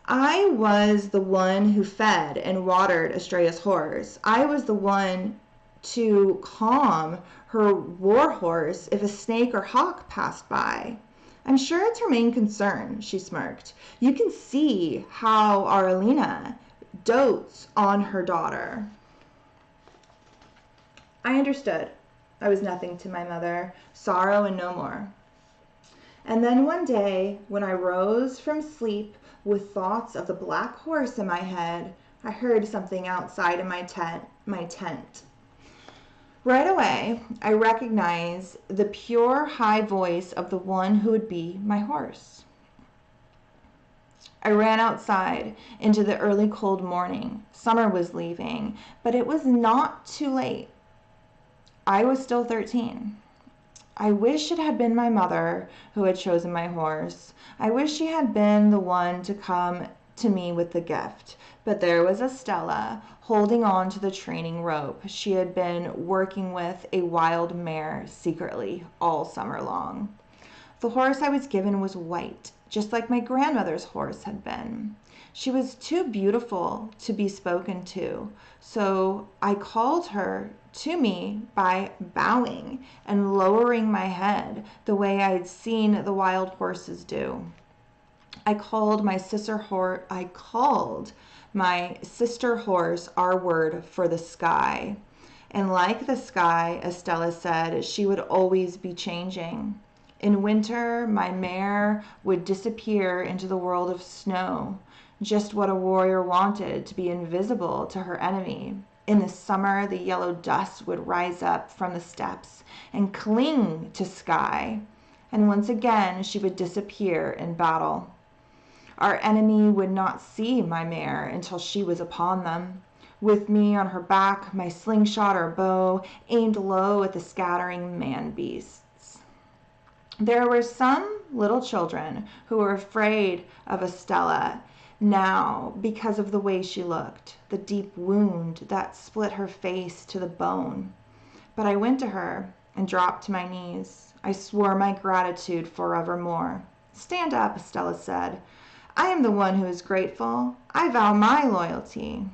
I was the one who fed and watered Estrella's horse. I was the one to calm her war horse if a snake or hawk passed by. I'm sure it's her main concern, she smirked. You can see how Arlena dotes on her daughter. I understood. I was nothing to my mother, sorrow and no more. And then one day, when I rose from sleep with thoughts of the black horse in my head, I heard something outside of my tent. Right away, I recognized the pure, high voice of the one who would be my horse. I ran outside into the early cold morning. Summer was leaving, but it was not too late. I was still 13. I wish it had been my mother who had chosen my horse. I wish she had been the one to come to me with the gift. But there was Estella holding on to the training rope. She had been working with a wild mare secretly all summer long. The horse I was given was white, just like my grandmother's horse had been. She was too beautiful to be spoken to, so I called her to me by bowing and lowering my head the way I'd seen the wild horses do. I called my sister horse our word for the sky. And like the sky, Estella said, she would always be changing. In winter, my mare would disappear into the world of snow, just what a warrior wanted, to be invisible to her enemy. In the summer, the yellow dust would rise up from the steppes and cling to sky, and once again she would disappear in battle. Our enemy would not see my mare until she was upon them, with me on her back, my slingshot or bow aimed low at the scattering man-beasts. There were some little children who were afraid of Estella now because of the way she looked, the deep wound that split her face to the bone. But I went to her and dropped to my knees. I swore my gratitude forevermore. Stand up, Estella said. I am the one who is grateful. I vow my loyalty.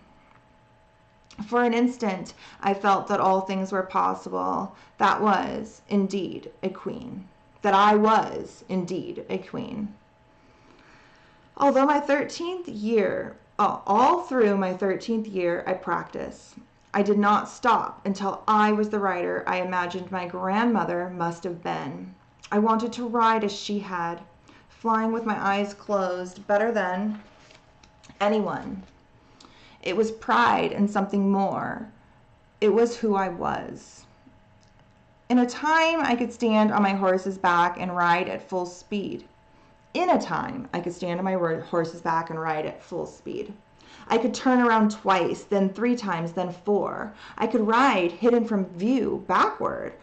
For an instant, I felt that all things were possible. That was, indeed, a queen. That I was, indeed, a queen. Although my 13th year, all through my 13th year, I practiced. I did not stop until I was the rider I imagined my grandmother must have been. I wanted to ride as she had, flying with my eyes closed, better than anyone. It was pride and something more. It was who I was. In a time, I could stand on my horse's back and ride at full speed. In a time, I could stand on my horse's back and ride at full speed. I could turn around twice, then 3 times, then 4. I could ride hidden from view backward,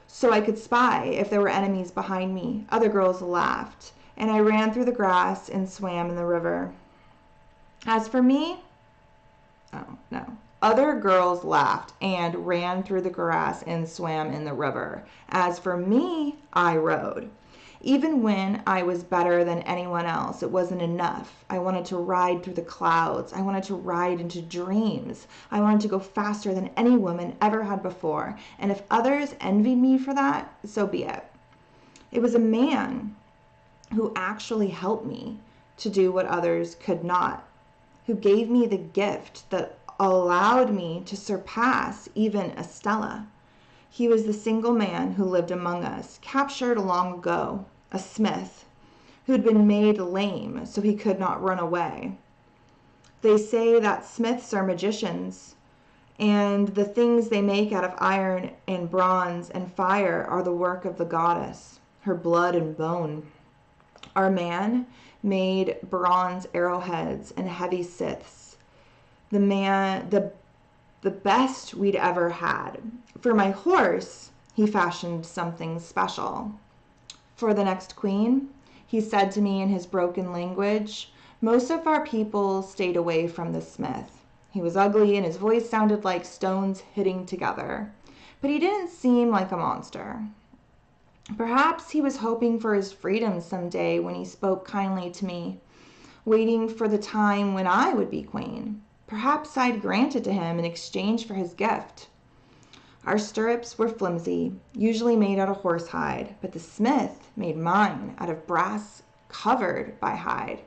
so I could spy if there were enemies behind me. Other girls laughed, and I ran through the grass and swam in the river. As for me, Other girls laughed and ran through the grass and swam in the river. As for me, I rode. Even when I was better than anyone else, it wasn't enough. I wanted to ride through the clouds. I wanted to ride into dreams. I wanted to go faster than any woman ever had before. And if others envied me for that, so be it. It was a man who actually helped me to do what others could not, who gave me the gift that allowed me to surpass even Estella. He was the single man who lived among us, captured long ago, a smith, who had been made lame so he could not run away. They say that smiths are magicians, and the things they make out of iron and bronze and fire are the work of the goddess, her blood and bone. Our man made bronze arrowheads and heavy scythes. The best we'd ever had. For my horse, he fashioned something special. For the next queen, he said to me in his broken language, most of our people stayed away from the smith. He was ugly and his voice sounded like stones hitting together, but he didn't seem like a monster. Perhaps he was hoping for his freedom someday when he spoke kindly to me, waiting for the time when I would be queen. Perhaps I'd grant it to him in exchange for his gift. Our stirrups were flimsy, usually made out of horsehide, but the smith made mine out of brass covered by hide.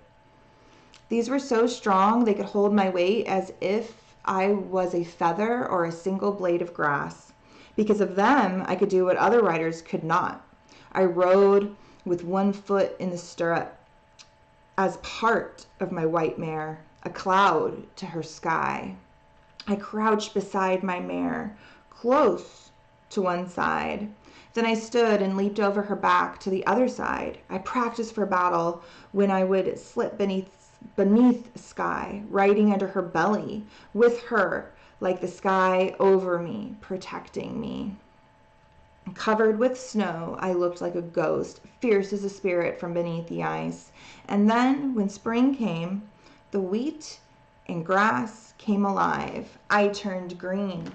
These were so strong they could hold my weight as if I was a feather or a single blade of grass. Because of them, I could do what other riders could not. I rode with one foot in the stirrup as part of my white mare, a cloud to her sky. I crouched beside my mare, close to one side. Then I stood and leaped over her back to the other side. I practiced for battle when I would slip beneath sky, riding under her belly, with her like the sky over me, protecting me. Covered with snow, I looked like a ghost, fierce as a spirit from beneath the ice. And then, when spring came, the wheat and grass came alive. I turned green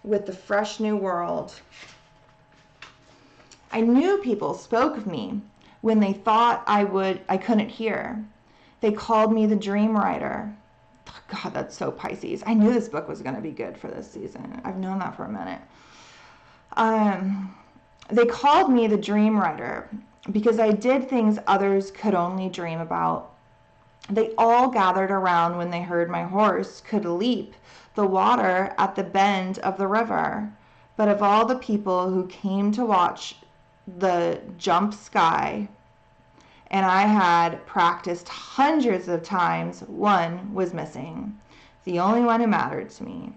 with the fresh new world. I knew people spoke of me when they thought I couldn't hear. They called me the dream writer. God, that's so Pisces. I knew this book was going to be good for this season. I've known that for a minute. They called me the dream writer because I did things others could only dream about. They all gathered around when they heard my horse could leap the water at the bend of the river. But of all the people who came to watch the jump sky, and I had practiced hundreds of times, one was missing, the only one who mattered to me.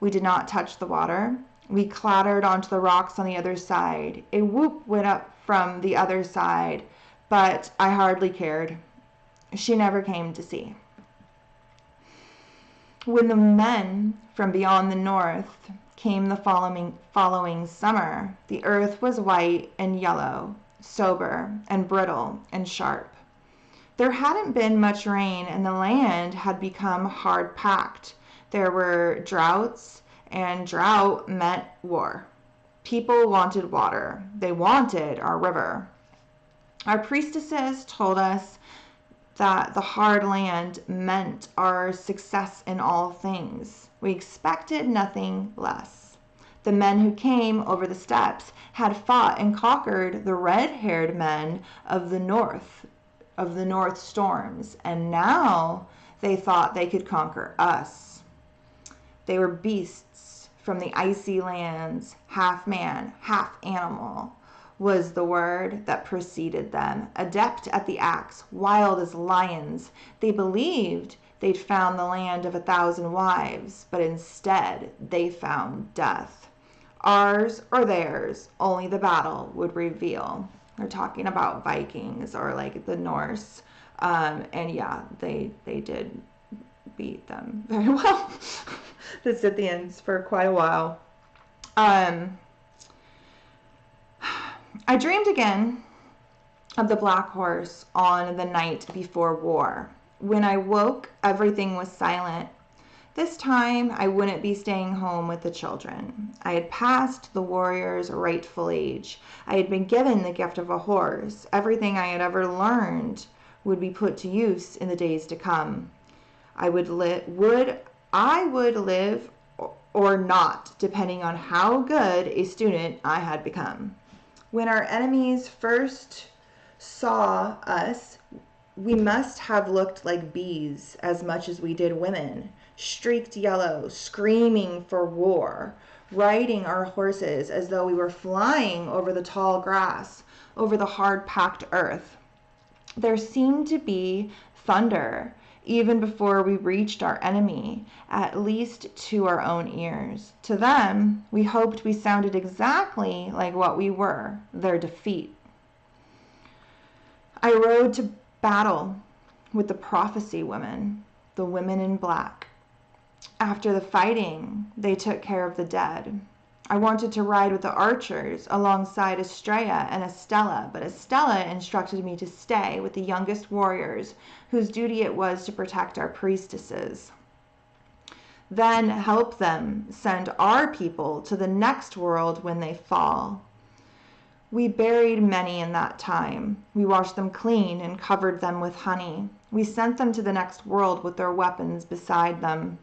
We did not touch the water. We clattered onto the rocks on the other side. A whoop went up from the other side, but I hardly cared. She never came to see. When the men from beyond the north came the following summer, the earth was white and yellow, sober and brittle and sharp. There hadn't been much rain and the land had become hard-packed. There were droughts, and drought meant war. People wanted water. They wanted our river. Our priestesses told us that the hard land meant our success in all things. We expected nothing less. The men who came over the steppes had fought and conquered the red-haired men of the north storms, and now they thought they could conquer us. They were beasts from the icy lands, half man, half animal was the word that preceded them. Adept at the axe, wild as lions, they believed they'd found the land of 1,000 wives, but instead they found death. Ours or theirs, only the battle would reveal. They're talking about Vikings or like the Norse, and yeah, they did beat them very well. The Scythians for quite a while. I dreamed again of the black horse on the night before war. When I woke, everything was silent. This time, I wouldn't be staying home with the children. I had passed the warrior's rightful age. I had been given the gift of a horse. Everything I had ever learned would be put to use in the days to come. I would live or not, depending on how good a student I had become. When our enemies first saw us, we must have looked like bees as much as we did women, streaked yellow, screaming for war, riding our horses as though we were flying over the tall grass, over the hard-packed earth. There seemed to be thunder even before we reached our enemy, at least to our own ears. To them, we hoped we sounded exactly like what we were, their defeat. I rode to battle with the prophecy women, the women in black. After the fighting, they took care of the dead. I wanted to ride with the archers alongside Estrella and Estella, but Estella instructed me to stay with the youngest warriors, whose duty it was to protect our priestesses. then help them send our people to the next world when they fall. We buried many in that time. We washed them clean and covered them with honey. We sent them to the next world with their weapons beside them.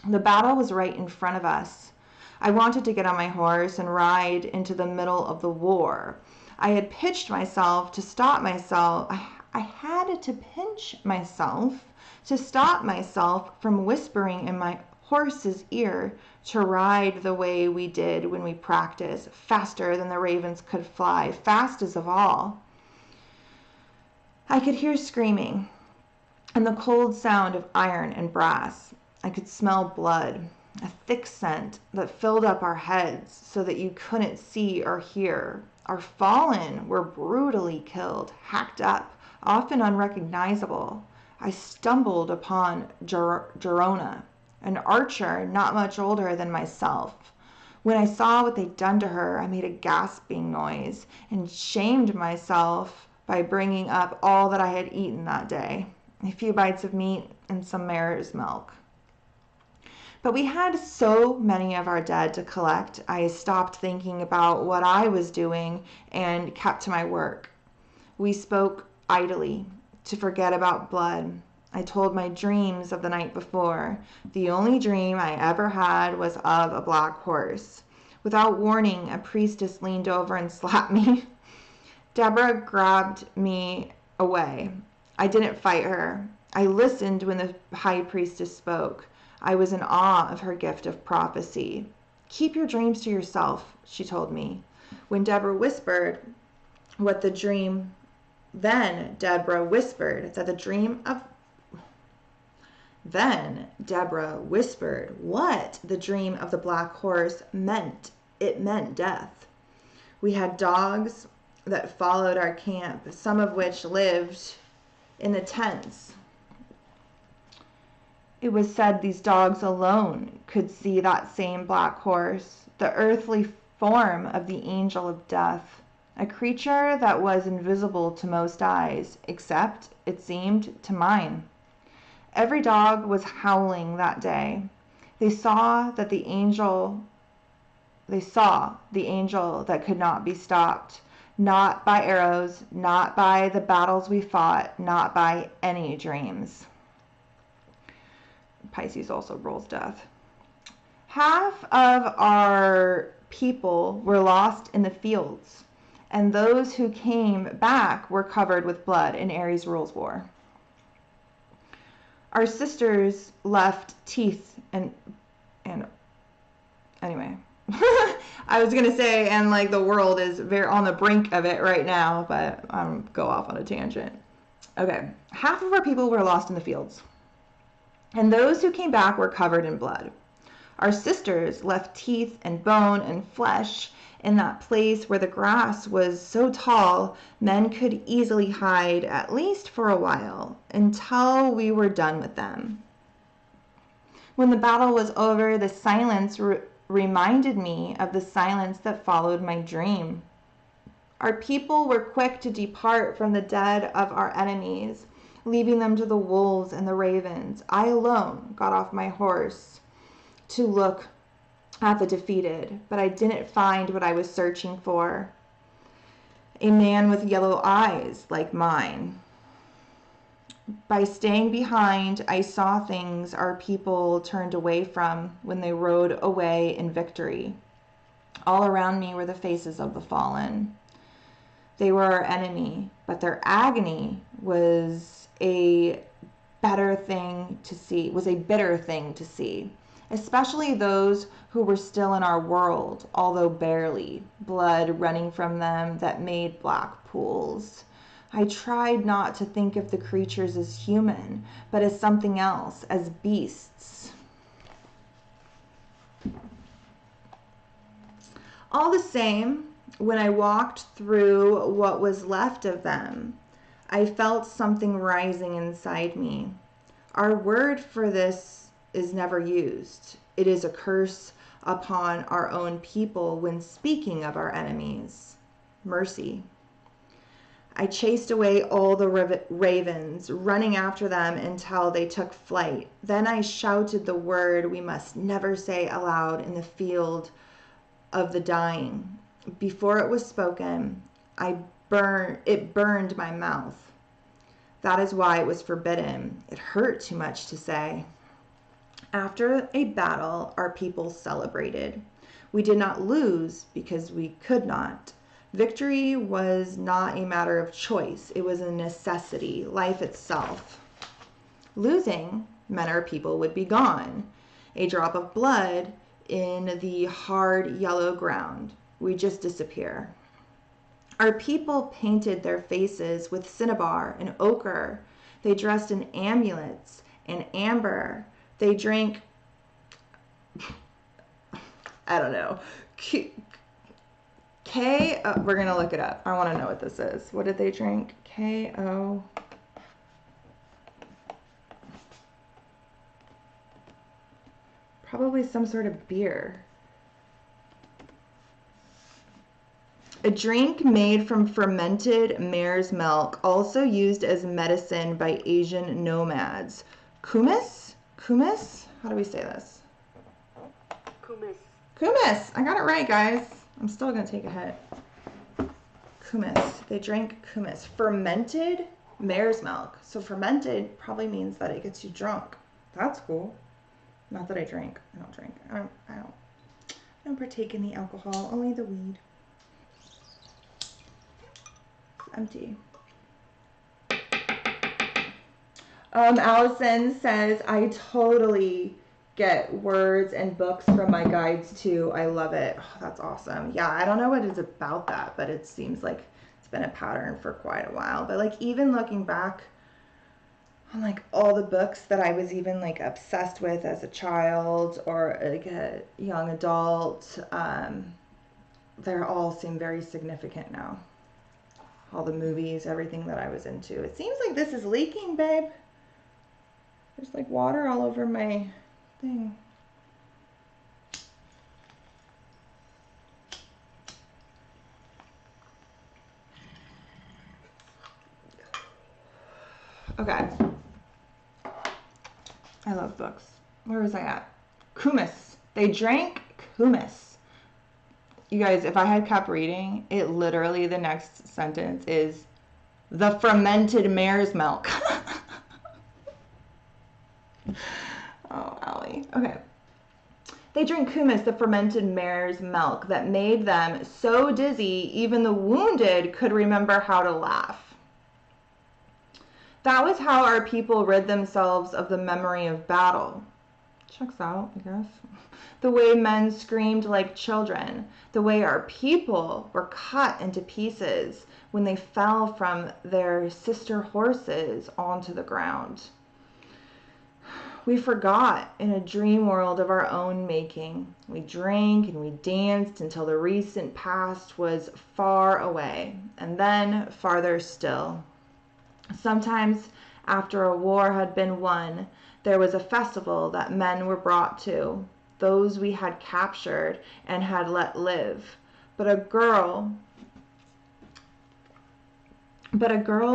The battle was right in front of us. I wanted to get on my horse and ride into the middle of the war. I had pitched myself to stop myself. I had to pinch myself to stop myself from whispering in my horse's ear to ride the way we did when we practiced, faster than the ravens could fly, fastest of all. I could hear screaming and the cold sound of iron and brass. I could smell blood, a thick scent that filled up our heads so that you couldn't see or hear. Our fallen were brutally killed, hacked up, often unrecognizable. I stumbled upon Gerona, an archer not much older than myself. When I saw what they'd done to her, I made a gasping noise and shamed myself by bringing up all that I had eaten that day, a few bites of meat and some mare's milk. But we had so many of our dead to collect, I stopped thinking about what I was doing and kept to my work. We spoke idly to forget about blood. I told my dreams of the night before. The only dream I ever had was of a black horse. Without warning, a priestess leaned over and slapped me. Deborah grabbed me away. I didn't fight her. I listened when the high priestess spoke. I was in awe of her gift of prophecy. Keep your dreams to yourself, she told me. When Deborah whispered what the dream, then Deborah whispered that the dream of Then Deborah whispered what the dream of the black horse meant. It meant death. We had dogs that followed our camp, some of which lived in the tents. It was said these dogs alone could see that same black horse, the earthly form of the angel of death, a creature that was invisible to most eyes, except, it seemed, to mine. Every dog was howling that day. They saw the angel that could not be stopped, not by arrows, not by the battles we fought, not by any dreams. Pisces also rules death. Half of our people were lost in the fields, and those who came back were covered with blood, and Aries rules war. Our sisters left teeth and anyway. I was gonna say, and like the world is very on the brink of it right now, but I'm go off on a tangent. Okay, half of our people were lost in the fields, and those who came back were covered in blood. Our sisters left teeth and bone and flesh in that place where the grass was so tall men could easily hide, at least for a while, until we were done with them. When the battle was over, the silence reminded me of the silence that followed my dream. Our people were quick to depart from the dead of our enemies, leaving them to the wolves and the ravens. I alone got off my horse to look at the defeated, but I didn't find what I was searching for. A man with yellow eyes like mine. By staying behind, I saw things our people turned away from when they rode away in victory. All around me were the faces of the fallen. They were our enemy, but their agony was a bitter thing to see, especially those who were still in our world, although barely, blood running from them that made black pools. I tried not to think of the creatures as human, but as something else, as beasts. All the same, when I walked through what was left of them, I felt something rising inside me. Our word for this is never used. It is a curse upon our own people when speaking of our enemies. Mercy. I chased away all the ravens, running after them until they took flight. Then I shouted the word we must never say aloud in the field of the dying. Before it was spoken, it burned my mouth. That is why it was forbidden. It hurt too much to say. After a battle, our people celebrated. We did not lose because we could not. Victory was not a matter of choice. It was a necessity, life itself. Losing meant our people would be gone. A drop of blood in the hard yellow ground. We just disappear. Our people painted their faces with cinnabar and ochre. They dressed in amulets and amber. They drank, I don't know, we're going to look it up. I want to know what this is. What did they drink? K-O. Probably some sort of beer. A drink made from fermented mare's milk, also used as medicine by Asian nomads. Kumis? Kumis? How do we say this? Kumis. Kumis! I got it right, guys. I'm still going to take a hit. Kumis. They drank kumis. Fermented mare's milk. So fermented probably means that it gets you drunk. That's cool. Not that I drink. I don't drink. I don't partake in the alcohol, only the weed. Empty. Allison says, I totally get words and books from my guides too. I love it. Oh, that's awesome. Yeah, I don't know what is about that, but it seems like it's been a pattern for quite a while. But like even looking back on like all the books that I was even like obsessed with as a child or like a young adult, they all seem very significant now. All the movies, everything that I was into. It seems like this is leaking, babe. There's like water all over my thing. Okay. I love books. Where was I at? Kumis. They drank kumis. You guys, if I had kept reading, it literally, the next sentence is the fermented mare's milk. Oh, Allie. Okay. They drink kumis, the fermented mare's milk, that made them so dizzy even the wounded could remember how to laugh. That was how our people rid themselves of the memory of battle. Checks out, I guess. The way men screamed like children, the way our people were cut into pieces when they fell from their sister horses onto the ground. We forgot in a dream world of our own making. We drank and we danced until the recent past was far away, and then farther still. Sometimes, after a war had been won, there was a festival that men were brought to, those we had captured and had let live. But a girl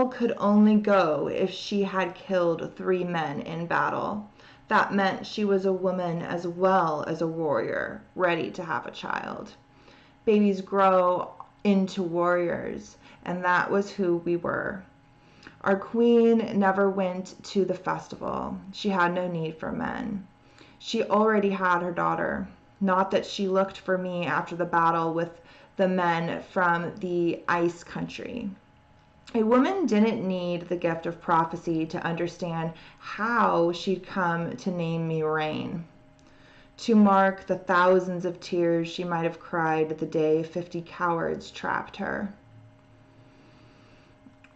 could only go if she had killed 3 men in battle. That meant she was a woman as well as a warrior, ready to have a child. Babies grow into warriors, and that was who we were. Our queen never went to the festival. She had no need for men. She already had her daughter. Not that she looked for me after the battle with the men from the ice country. A woman didn't need the gift of prophecy to understand how she'd come to name me Rain, to mark the thousands of tears she might have cried the day 50 cowards trapped her.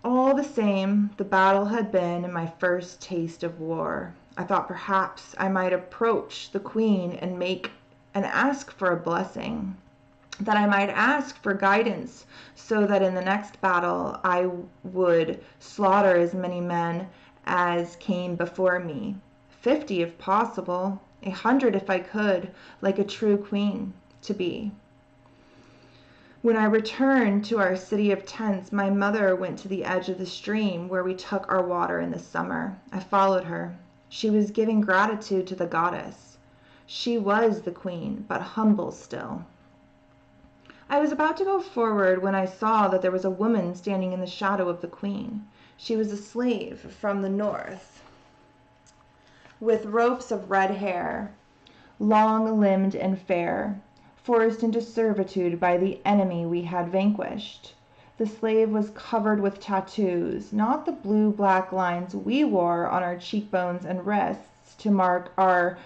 All the same, the battle had been my first taste of war. I thought perhaps I might approach the queen and ask for a blessing, that I might ask for guidance so that in the next battle I would slaughter as many men as came before me, 50 if possible, 100 if I could, like a true queen to be. When I returned to our city of tents, my mother went to the edge of the stream where we took our water in the summer. I followed her. She was giving gratitude to the goddess. She was the queen, but humble still. I was about to go forward when I saw that there was a woman standing in the shadow of the queen. She was a slave from the north, with ropes of red hair, long-limbed and fair, forced into servitude by the enemy we had vanquished. The slave was covered with tattoos, not the blue-black lines we wore on our cheekbones and wrists to mark our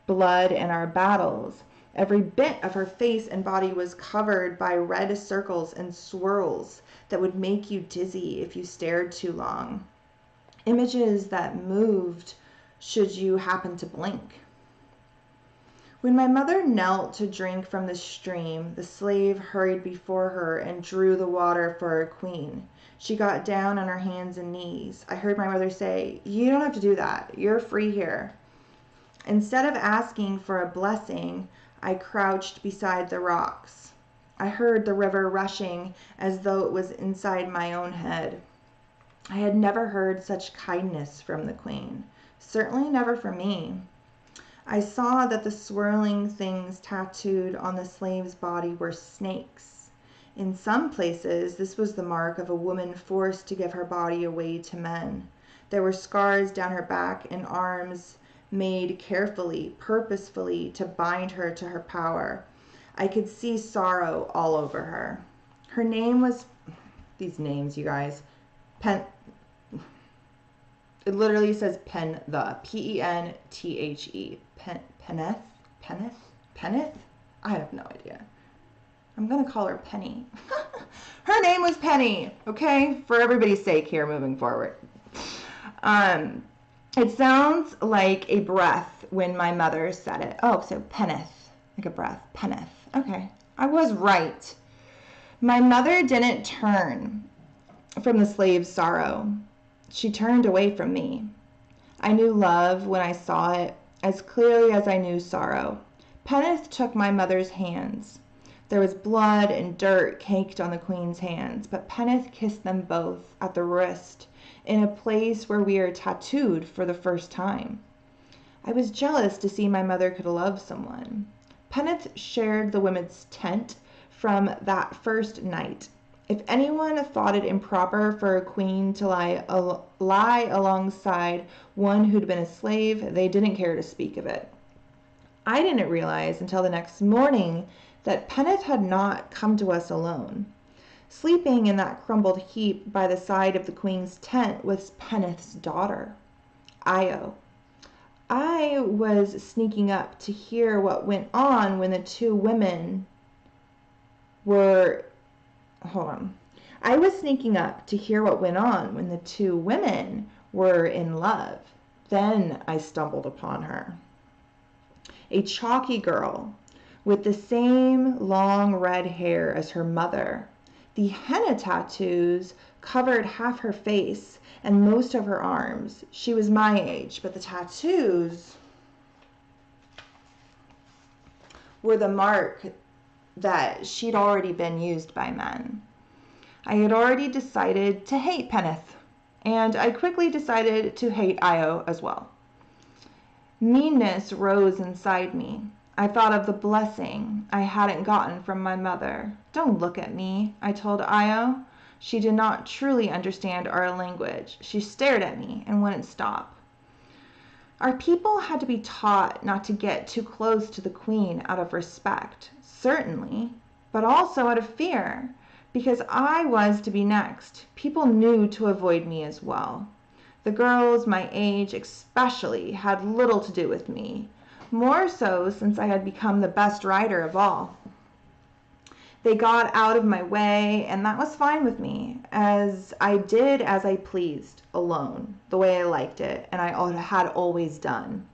blood and our battles. Every bit of her face and body was covered by red circles and swirls that would make you dizzy if you stared too long. Images that moved should you happen to blink. When my mother knelt to drink from the stream, the slave hurried before her and drew the water for our queen. She got down on her hands and knees. I heard my mother say, "You don't have to do that. You're free here." Instead of asking for a blessing, I crouched beside the rocks. I heard the river rushing as though it was inside my own head. I had never heard such kindness from the queen, certainly never from me. I saw that the swirling things tattooed on the slave's body were snakes. In some places, this was the mark of a woman forced to give her body away to men. There were scars down her back and arms made carefully, purposefully to bind her to her power. I could see sorrow all over her. Her name was, these names, you guys, it literally says Penthe, Penthe, Peneth? I have no idea. I'm gonna call her Penny. Her name was Penny, okay? For everybody's sake here moving forward. It sounds like a breath when my mother said it. Oh, so Penneth, like a breath, Penneth. Okay, I was right. My mother didn't turn from the slave's sorrow. She turned away from me. I knew love when I saw it as clearly as I knew sorrow. Penneth took my mother's hands. There was blood and dirt caked on the queen's hands, but Penneth kissed them both at the wrist, in a place where we are tattooed for the first time. I was jealous to see my mother could love someone. Penneth shared the women's tent from that first night. If anyone thought it improper for a queen to lie alongside one who'd been a slave, they didn't care to speak of it. I didn't realize until the next morning that Penneth had not come to us alone. Sleeping in that crumbled heap by the side of the queen's tent was Penneth's daughter, Io. I was sneaking up to hear what went on when the two women were... I was sneaking up to hear what went on when the two women were in love. Then I stumbled upon her. A chalky girl with the same long red hair as her mother. The henna tattoos covered half her face and most of her arms. She was my age, but the tattoos were the mark that she'd already been used by men. I had already decided to hate Penneth, and I quickly decided to hate Io as well. Meanness rose inside me. I thought of the blessing I hadn't gotten from my mother. "Don't look at me," I told Io. She did not truly understand our language. She stared at me and wouldn't stop. Our people had to be taught not to get too close to the queen out of respect, certainly, but also out of fear, because I was to be next. People knew to avoid me as well. The girls my age especially had little to do with me, more so since I had become the best rider of all. They got out of my way, and that was fine with me, as I did as I pleased, alone, the way I liked it, and I had always done.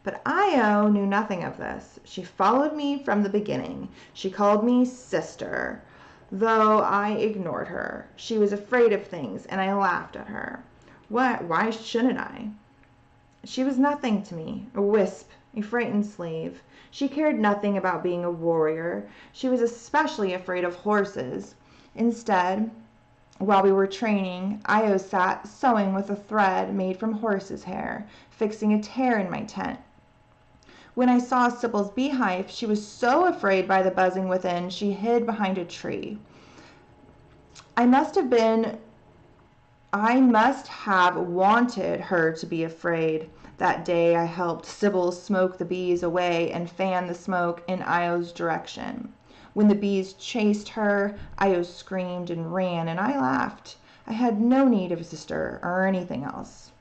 But Io knew nothing of this. She followed me from the beginning. She called me sister, though I ignored her. She was afraid of things, and I laughed at her. Why shouldn't I? She was nothing to me, a wisp a frightened slave. She cared nothing about being a warrior. She was especially afraid of horses. Instead, while we were training, Io sat sewing with a thread made from horse's hair, fixing a tear in my tent. When I saw Sybil's beehive, she was so afraid by the buzzing within, she hid behind a tree. I must have wanted her to be afraid. That day I helped Sybil smoke the bees away and fan the smoke in Io's direction. When the bees chased her, Io screamed and ran, and I laughed. I had no need of a sister or anything else.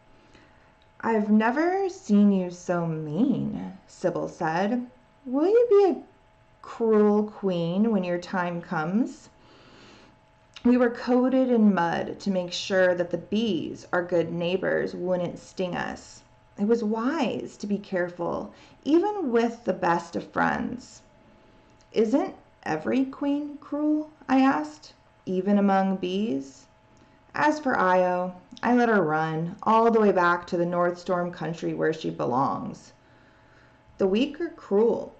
I've never seen you so mean, Sybil said. Will you be a cruel queen when your time comes? We were coated in mud to make sure that the bees, our good neighbors, wouldn't sting us. It was wise to be careful, even with the best of friends. Isn't every queen cruel? I asked, even among bees. As for Io, I let her run all the way back to the North Storm country where she belongs. The weak are cruel,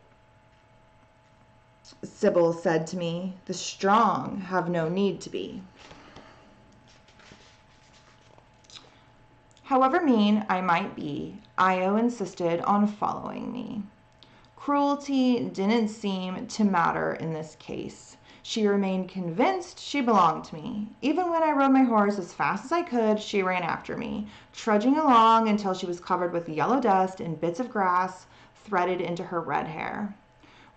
Sybil said to me. The strong have no need to be. However mean I might be, Io insisted on following me. Cruelty didn't seem to matter in this case. She remained convinced she belonged to me. Even when I rode my horse as fast as I could, she ran after me, trudging along until she was covered with yellow dust and bits of grass threaded into her red hair.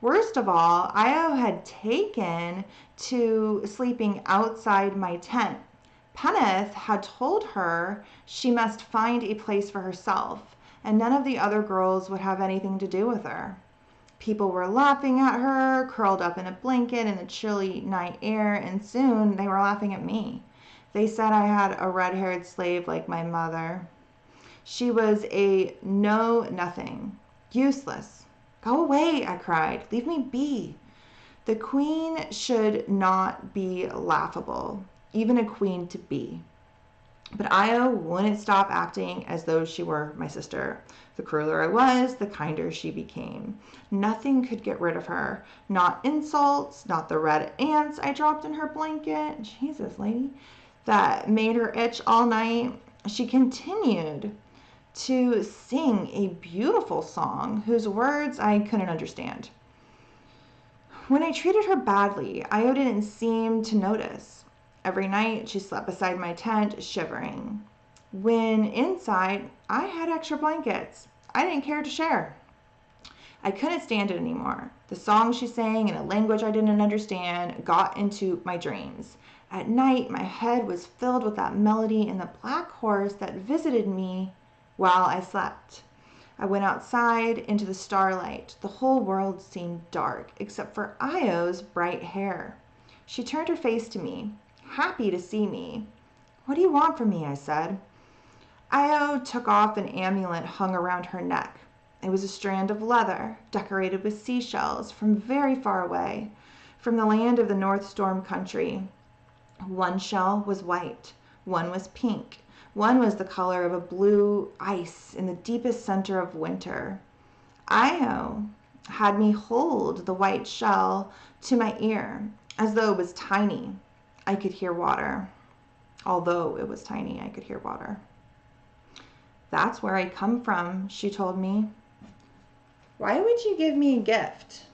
Worst of all, Io had taken to sleeping outside my tent. Peneth had told her she must find a place for herself, and none of the other girls would have anything to do with her. People were laughing at her, curled up in a blanket in the chilly night air, and soon they were laughing at me. They said I had a red-haired slave like my mother. She was a know-nothing, useless. Go away, I cried. Leave me be. The queen should not be laughable, even a queen to be. But Io wouldn't stop acting as though she were my sister. The crueler I was, the kinder she became. Nothing could get rid of her. Not insults, not the red ants I dropped in her blanket. Jesus, lady. That made her itch all night. She continued to sing a beautiful song whose words I couldn't understand. When I treated her badly, Io didn't seem to notice. Every night she slept beside my tent, shivering. When inside, I had extra blankets. I didn't care to share. I couldn't stand it anymore. The song she sang in a language I didn't understand got into my dreams. At night, my head was filled with that melody and the black horse that visited me while I slept. I went outside into the starlight. The whole world seemed dark, except for Io's bright hair. She turned her face to me, happy to see me. What do you want from me? I said. Io took off an amulet hung around her neck. It was a strand of leather, decorated with seashells from very far away, from the land of the North Storm country. One shell was white, one was pink, one was the color of a blue ice in the deepest center of winter. Io had me hold the white shell to my ear, as though it was tiny. I could hear water. Although it was tiny, I could hear water. That's where I come from, she told me. Why would you give me a gift?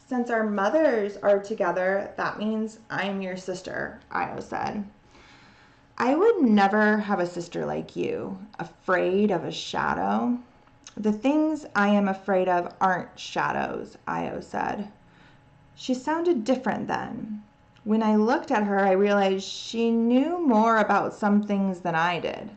Since our mothers are together, that means I'm your sister, Io said. I would never have a sister like you, afraid of a shadow. The things I am afraid of aren't shadows, Io said. She sounded different then. When I looked at her, I realized she knew more about some things than I did.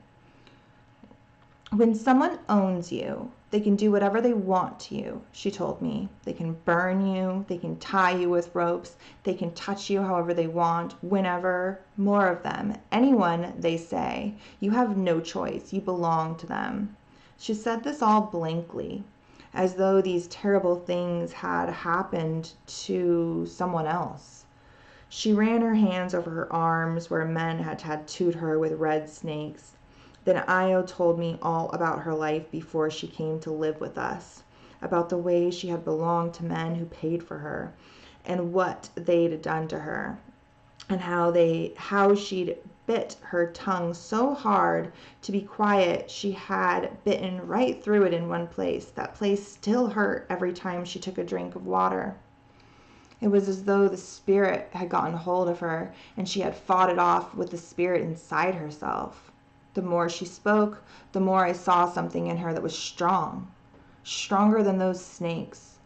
When someone owns you, they can do whatever they want to you, she told me. They can burn you, they can tie you with ropes, they can touch you however they want, whenever, more of them. Anyone, they say. You have no choice, you belong to them. She said this all blankly, as though these terrible things had happened to someone else. She ran her hands over her arms where men had tattooed her with red snakes. Then Io told me all about her life before she came to live with us, about the way she had belonged to men who paid for her, and what they'd done to her, and how she'd bit her tongue so hard to be quiet she had bitten right through it in one place. That place still hurt every time she took a drink of water. It was as though the spirit had gotten hold of her and she had fought it off with the spirit inside herself. The more she spoke, the more I saw something in her that was strong, stronger than those snakes.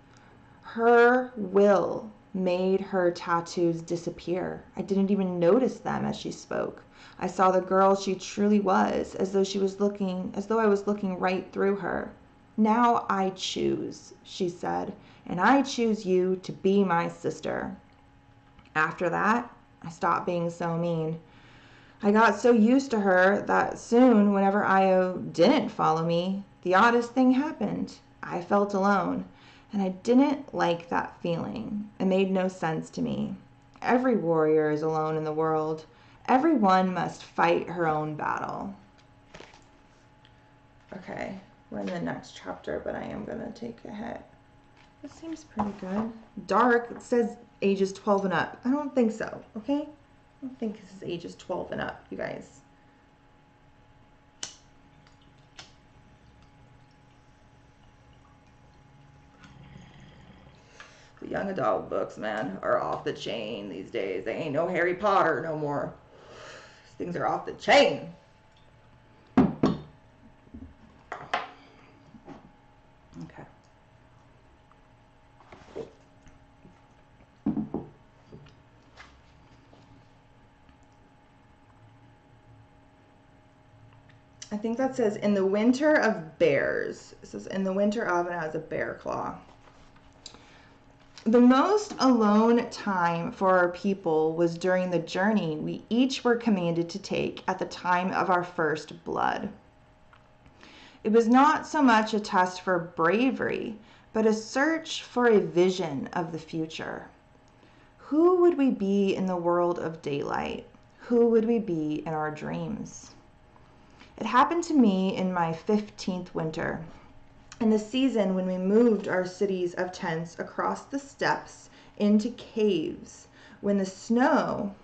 Her will made her tattoos disappear. I didn't even notice them as she spoke. I saw the girl she truly was, as though I was looking right through her. Now I choose, she said, and I choose you to be my sister. After that, I stopped being so mean. I got so used to her that soon, whenever Io didn't follow me, the oddest thing happened. I felt alone, and I didn't like that feeling. It made no sense to me. Every warrior is alone in the world. Everyone must fight her own battle. Okay, we're in the next chapter, but I am going to take a hit. This seems pretty good. Dark, it says ages 12 and up. I don't think so, okay? I don't think this is ages 12 and up, you guys. The young adult books, man, are off the chain these days. They ain't no Harry Potter no more. These things are off the chain. Okay. I think that says in the winter of bears. It says in the winter of, and it has a bear claw. The most alone time for our people was during the journey we each were commanded to take at the time of our first blood. It was not so much a test for bravery, but a search for a vision of the future. Who would we be in the world of daylight? Who would we be in our dreams? It happened to me in my 15th winter, in the season when we moved our cities of tents across the steppes into caves, when the snow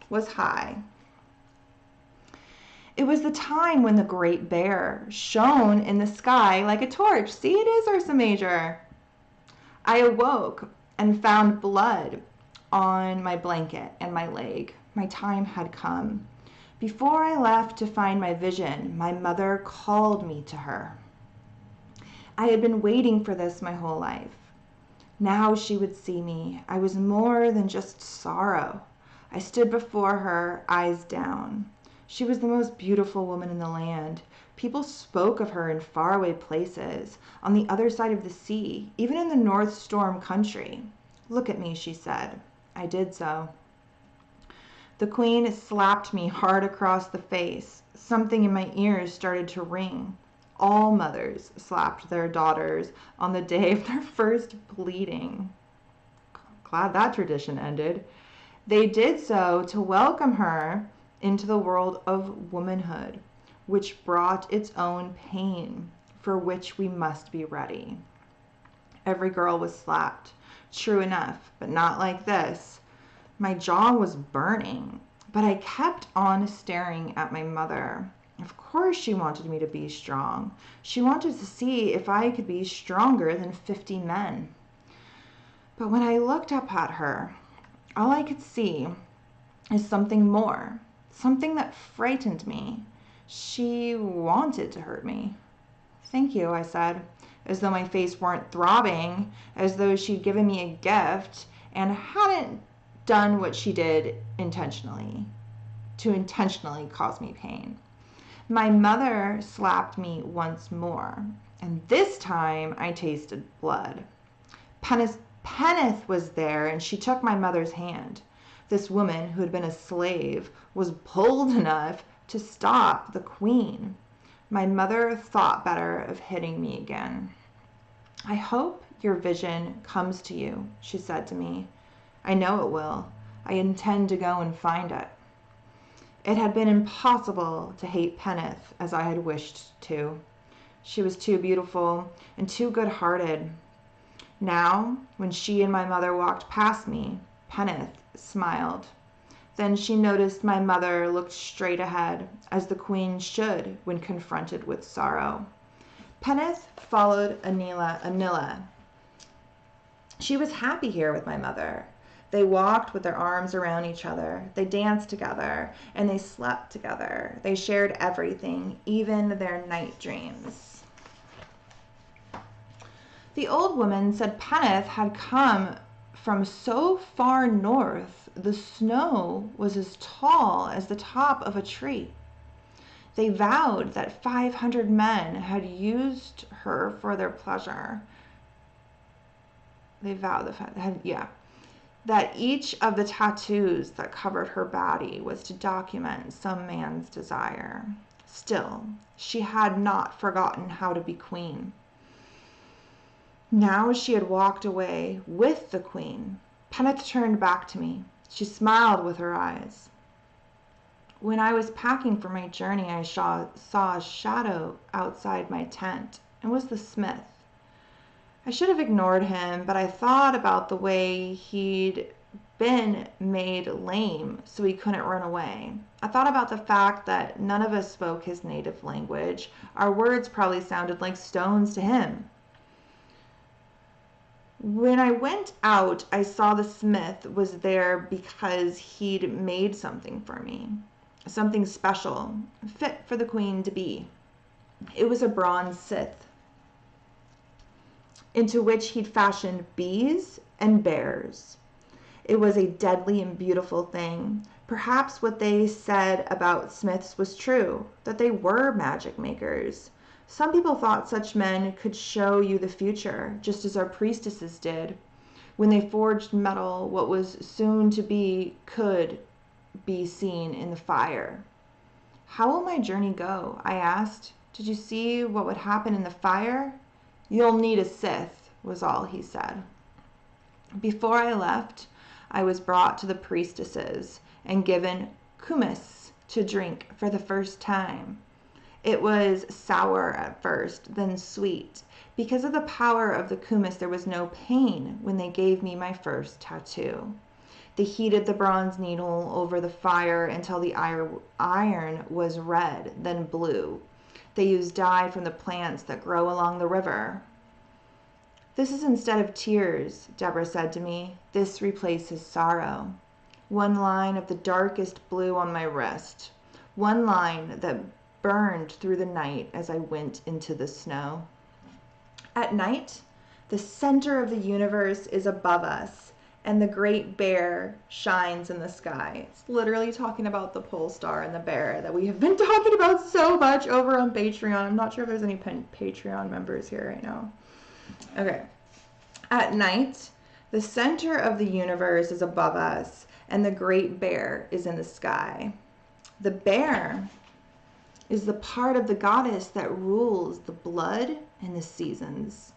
was high. It was the time when the great bear shone in the sky like a torch. See, it is Ursa Major. I awoke and found blood on my blanket and my leg. My time had come. Before I left to find my vision, my mother called me to her. I had been waiting for this my whole life. Now she would see me. I was more than just sorrow. I stood before her, eyes down. She was the most beautiful woman in the land. People spoke of her in faraway places, on the other side of the sea, even in the North Storm country. Look at me, she said. I did so. The queen slapped me hard across the face. Something in my ears started to ring. All mothers slapped their daughters on the day of their first bleeding. Glad that tradition ended. They did so to welcome her into the world of womanhood, which brought its own pain, for which we must be ready. Every girl was slapped. True enough, but not like this. My jaw was burning, but I kept on staring at my mother. Of course she wanted me to be strong. She wanted to see if I could be stronger than 50 men. But when I looked up at her, all I could see is something more, something that frightened me. She wanted to hurt me. Thank you, I said, as though my face weren't throbbing, as though she'd given me a gift and hadn't done what she did intentionally, to intentionally cause me pain. My mother slapped me once more, and this time I tasted blood. Peneth was there, and she took my mother's hand. This woman, who had been a slave, was bold enough to stop the queen. My mother thought better of hitting me again. I hope your vision comes to you, she said to me. I know it will. I intend to go and find it. It had been impossible to hate Peneth as I had wished to. She was too beautiful and too good-hearted. Now, when she and my mother walked past me, Peneth smiled. Then she noticed my mother looked straight ahead, as the queen should when confronted with sorrow. Peneth followed Anila. She was happy here with my mother. They walked with their arms around each other. They danced together, and they slept together. They shared everything, even their night dreams. The old woman said Peneth had come from so far north, the snow was as tall as the top of a tree. They vowed that 500 men had used her for their pleasure. They vowed that each of the tattoos that covered her body was to document some man's desire. Still, she had not forgotten how to be queen. Now she had walked away with the queen. Peneth turned back to me. She smiled with her eyes. When I was packing for my journey, I saw a shadow outside my tent. It was the smith. I should have ignored him, but I thought about the way he'd been made lame so he couldn't run away. I thought about the fact that none of us spoke his native language. Our words probably sounded like stones to him. When I went out, I saw the smith was there because he'd made something for me. Something special, fit for the queen to be. It was a bronze scythe, into which he'd fashioned bees and bears. It was a deadly and beautiful thing. Perhaps what they said about smiths was true, that they were magic makers. Some people thought such men could show you the future, just as our priestesses did. When they forged metal, what was soon to be could be seen in the fire. How will my journey go? I asked. Did you see what would happen in the fire? You'll need a scythe, was all he said. Before I left, I was brought to the priestesses and given kumis to drink for the first time. It was sour at first, then sweet. Because of the power of the kumis, there was no pain when they gave me my first tattoo. They heated the bronze needle over the fire until the iron was red, then blue. They used dye from the plants that grow along the river. This is instead of tears, Deborah said to me. This replaces sorrow. One line of the darkest blue on my wrist. One line that burned through the night as I went into the snow. At night, the center of the universe is above us, and the great bear shines in the sky. It's literally talking about the pole star and the bear that we have been talking about so much over on Patreon. I'm not sure if there's any Patreon members here right now. Okay. At night, the center of the universe is above us, and the great bear is in the sky. The bear is the part of the goddess that rules the blood and the seasons.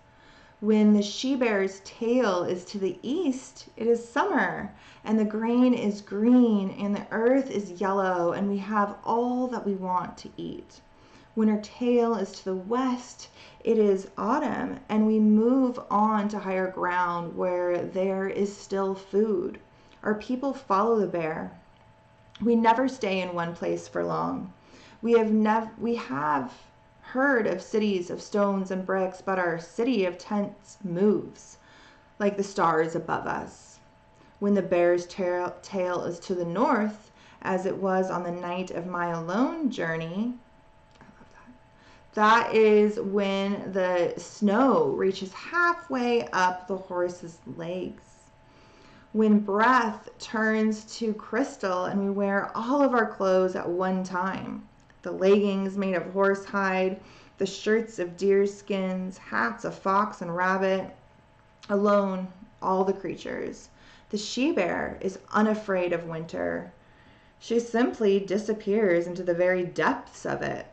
When the she-bear's tail is to the east, it is summer, and the grain is green, and the earth is yellow, and we have all that we want to eat. When her tail is to the west, it is autumn, and we move on to higher ground where there is still food. Our people follow the bear. We never stay in one place for long. We have heard of cities of stones and bricks, but our city of tents moves like the stars above us. When the bear's tail is to the north, as it was on the night of my alone journey, that is when the snow reaches halfway up the horse's legs. When breath turns to crystal and we wear all of our clothes at one time. The leggings made of horsehide, the shirts of deer skins, hats of fox and rabbit, alone, all the creatures. The she-bear is unafraid of winter. She simply disappears into the very depths of it.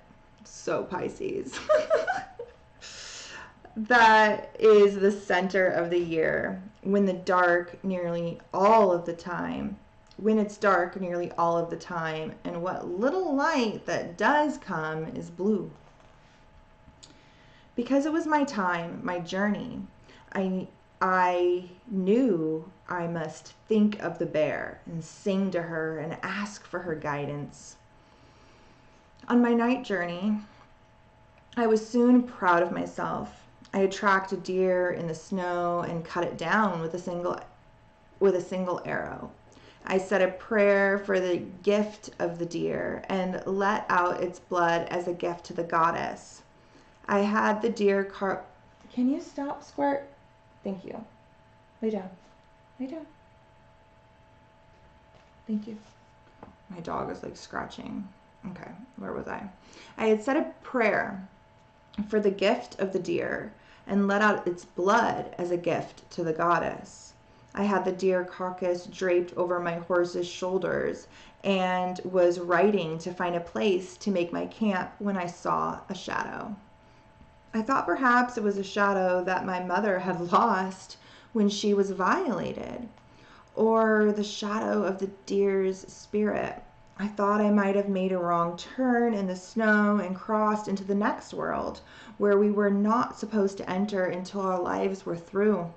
So Pisces. That is the center of the year, when the dark nearly all of the time when it's dark nearly all of the time, and what little light that does come is blue. Because it was my time, my journey, I knew I must think of the bear and sing to her and ask for her guidance. On my night journey, I was soon proud of myself. I had tracked a deer in the snow and cut it down with a single arrow. I said a prayer for the gift of the deer and let out its blood as a gift to the goddess. I had the deer Can you stop, Squirt? Thank you. Lay down. Lay down. Thank you. My dog is like scratching. Okay, where was I? I had said a prayer for the gift of the deer and let out its blood as a gift to the goddess. I had the deer carcass draped over my horse's shoulders and was riding to find a place to make my camp when I saw a shadow. I thought perhaps it was a shadow that my mother had lost when she was violated, or the shadow of the deer's spirit. I thought I might have made a wrong turn in the snow and crossed into the next world, where we were not supposed to enter until our lives were through.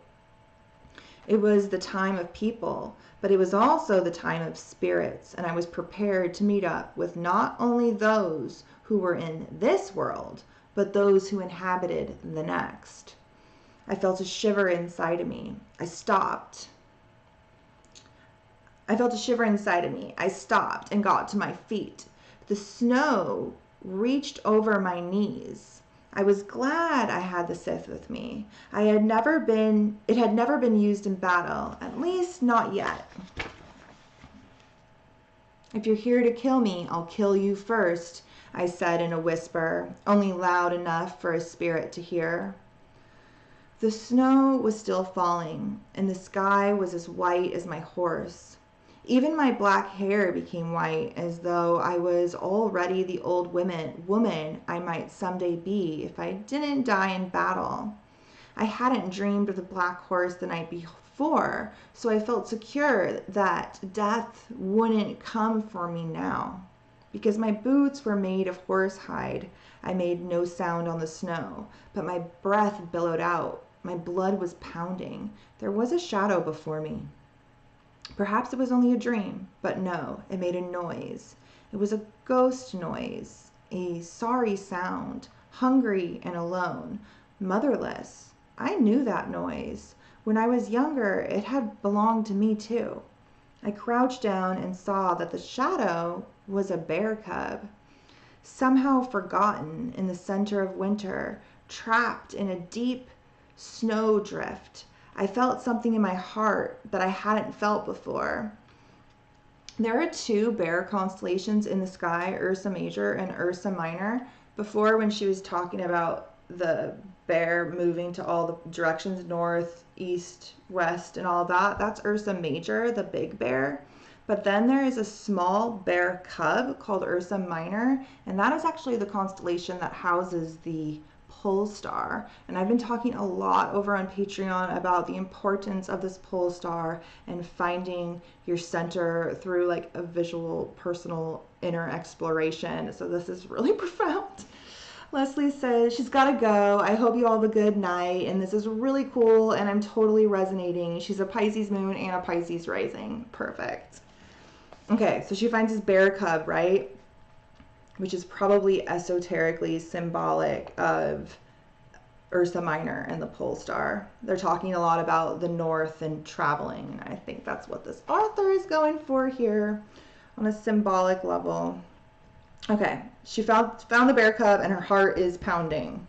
It was the time of people, but it was also the time of spirits, and I was prepared to meet up with not only those who were in this world, but those who inhabited the next. I felt a shiver inside of me. I stopped and got to my feet. The snow reached over my knees. I was glad I had the scythe with me. It had never been used in battle, at least not yet. If you're here to kill me, I'll kill you first, I said in a whisper, only loud enough for a spirit to hear. The snow was still falling, and the sky was as white as my horse. Even my black hair became white, as though I was already the old woman I might someday be if I didn't die in battle. I hadn't dreamed of the black horse the night before, so I felt secure that death wouldn't come for me now. Because my boots were made of horsehide, I made no sound on the snow, but my breath billowed out. My blood was pounding. There was a shadow before me. Perhaps it was only a dream, but no, it made a noise. It was a ghost noise, a sorry sound, hungry and alone, motherless. I knew that noise. When I was younger, it had belonged to me too. I crouched down and saw that the shadow was a bear cub, somehow forgotten in the center of winter, trapped in a deep snowdrift. I felt something in my heart that I hadn't felt before. There are two bear constellations in the sky, Ursa Major and Ursa Minor. Before, when she was talking about the bear moving to all the directions, north, east, west, and all that, that's Ursa Major, the big bear. But then there is a small bear cub called Ursa Minor, and that is actually the constellation that houses the pole star. And I've been talking a lot over on Patreon about the importance of this pole star and finding your center through like a visual, personal inner exploration. So this is really profound. Leslie says she's got to go. I hope you all have a good night. And this is really cool, and I'm totally resonating. She's a Pisces moon and a Pisces rising. Perfect. Okay, so she finds this bear cub, right? Which is probably esoterically symbolic of Ursa Minor and the pole star. They're talking a lot about the north and traveling. I think that's what this author is going for here on a symbolic level. Okay, she found the bear cub and her heart is pounding.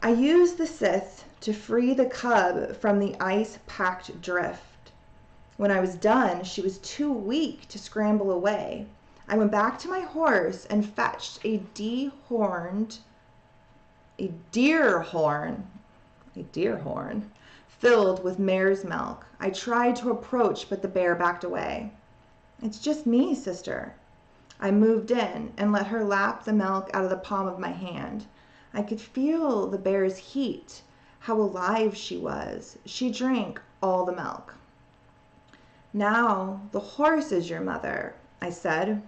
I used the scythe to free the cub from the ice-packed drift. When I was done, she was too weak to scramble away. I went back to my horse and fetched a deer horn, filled with mare's milk. I tried to approach, but the bear backed away. It's just me, sister. I moved in and let her lap the milk out of the palm of my hand. I could feel the bear's heat, how alive she was. She drank all the milk. Now the horse is your mother, I said.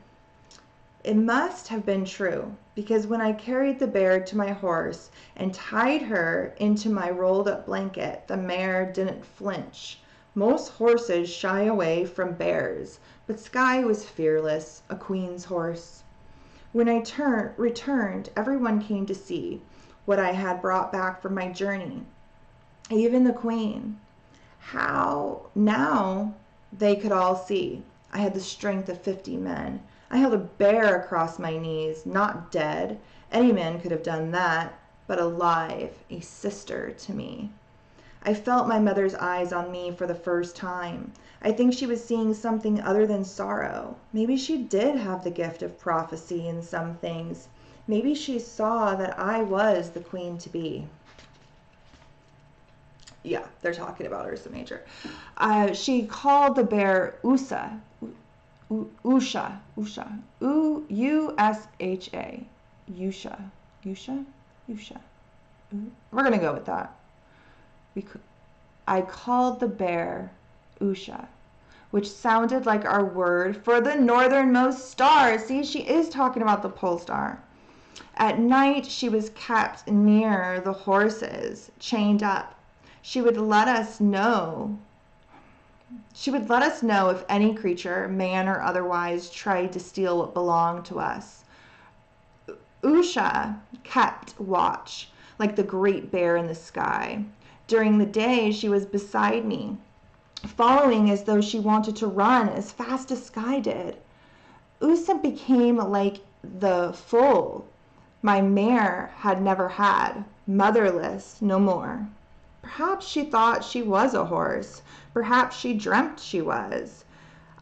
It must have been true, because when I carried the bear to my horse and tied her into my rolled up blanket, the mare didn't flinch. Most horses shy away from bears, but Sky was fearless, a queen's horse. When I returned, everyone came to see what I had brought back from my journey, even the queen. How now they could all see. I had the strength of 50 men. I held a bear across my knees, not dead. Any man could have done that, but alive, a sister to me. I felt my mother's eyes on me for the first time. I think she was seeing something other than sorrow. Maybe she did have the gift of prophecy in some things. Maybe she saw that I was the queen to be. Yeah, they're talking about Ursa Major. She called the bear Usha, Usha, U-S-H-A, Usha. We're gonna go with that. I called the bear Usha, which sounded like our word for the northernmost star. See, she is talking about the pole star. At night, she was kept near the horses, chained up. She would let us know if any creature, man or otherwise, tried to steal what belonged to us. Usha kept watch, like the great bear in the sky. During the day, she was beside me, following as though she wanted to run as fast as Sky did. Usa became like the foal my mare had never had, motherless no more. Perhaps she thought she was a horse. Perhaps she dreamt she was.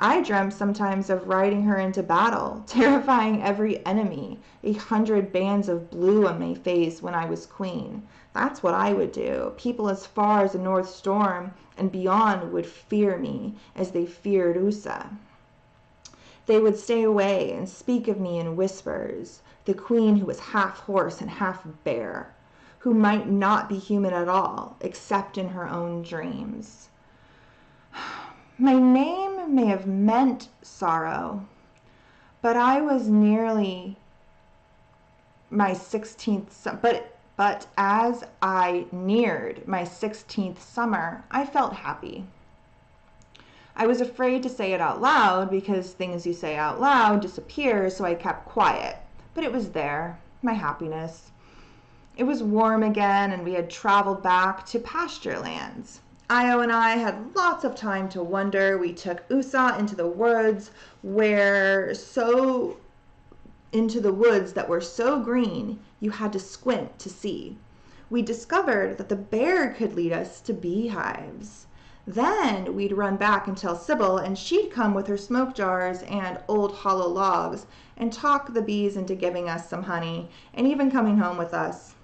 I dreamt sometimes of riding her into battle, terrifying every enemy, 100 bands of blue on my face when I was queen. That's what I would do. People as far as the North Storm and beyond would fear me as they feared Usa. They would stay away and speak of me in whispers, the queen who was half horse and half bear, who might not be human at all, except in her own dreams. My name may have meant sorrow, but I was nearly my 16th, but as I neared my 16th summer, I felt happy. I was afraid to say it out loud because things you say out loud disappear, so I kept quiet. But it was there, my happiness. It was warm again, and we had traveled back to pasture lands. Io and I had lots of time to wonder. We took Usa into the woods that were so green you had to squint to see. We discovered that the bear could lead us to beehives. Then we'd run back and tell Sybil, and she'd come with her smoke jars and old hollow logs and talk the bees into giving us some honey and even coming home with us.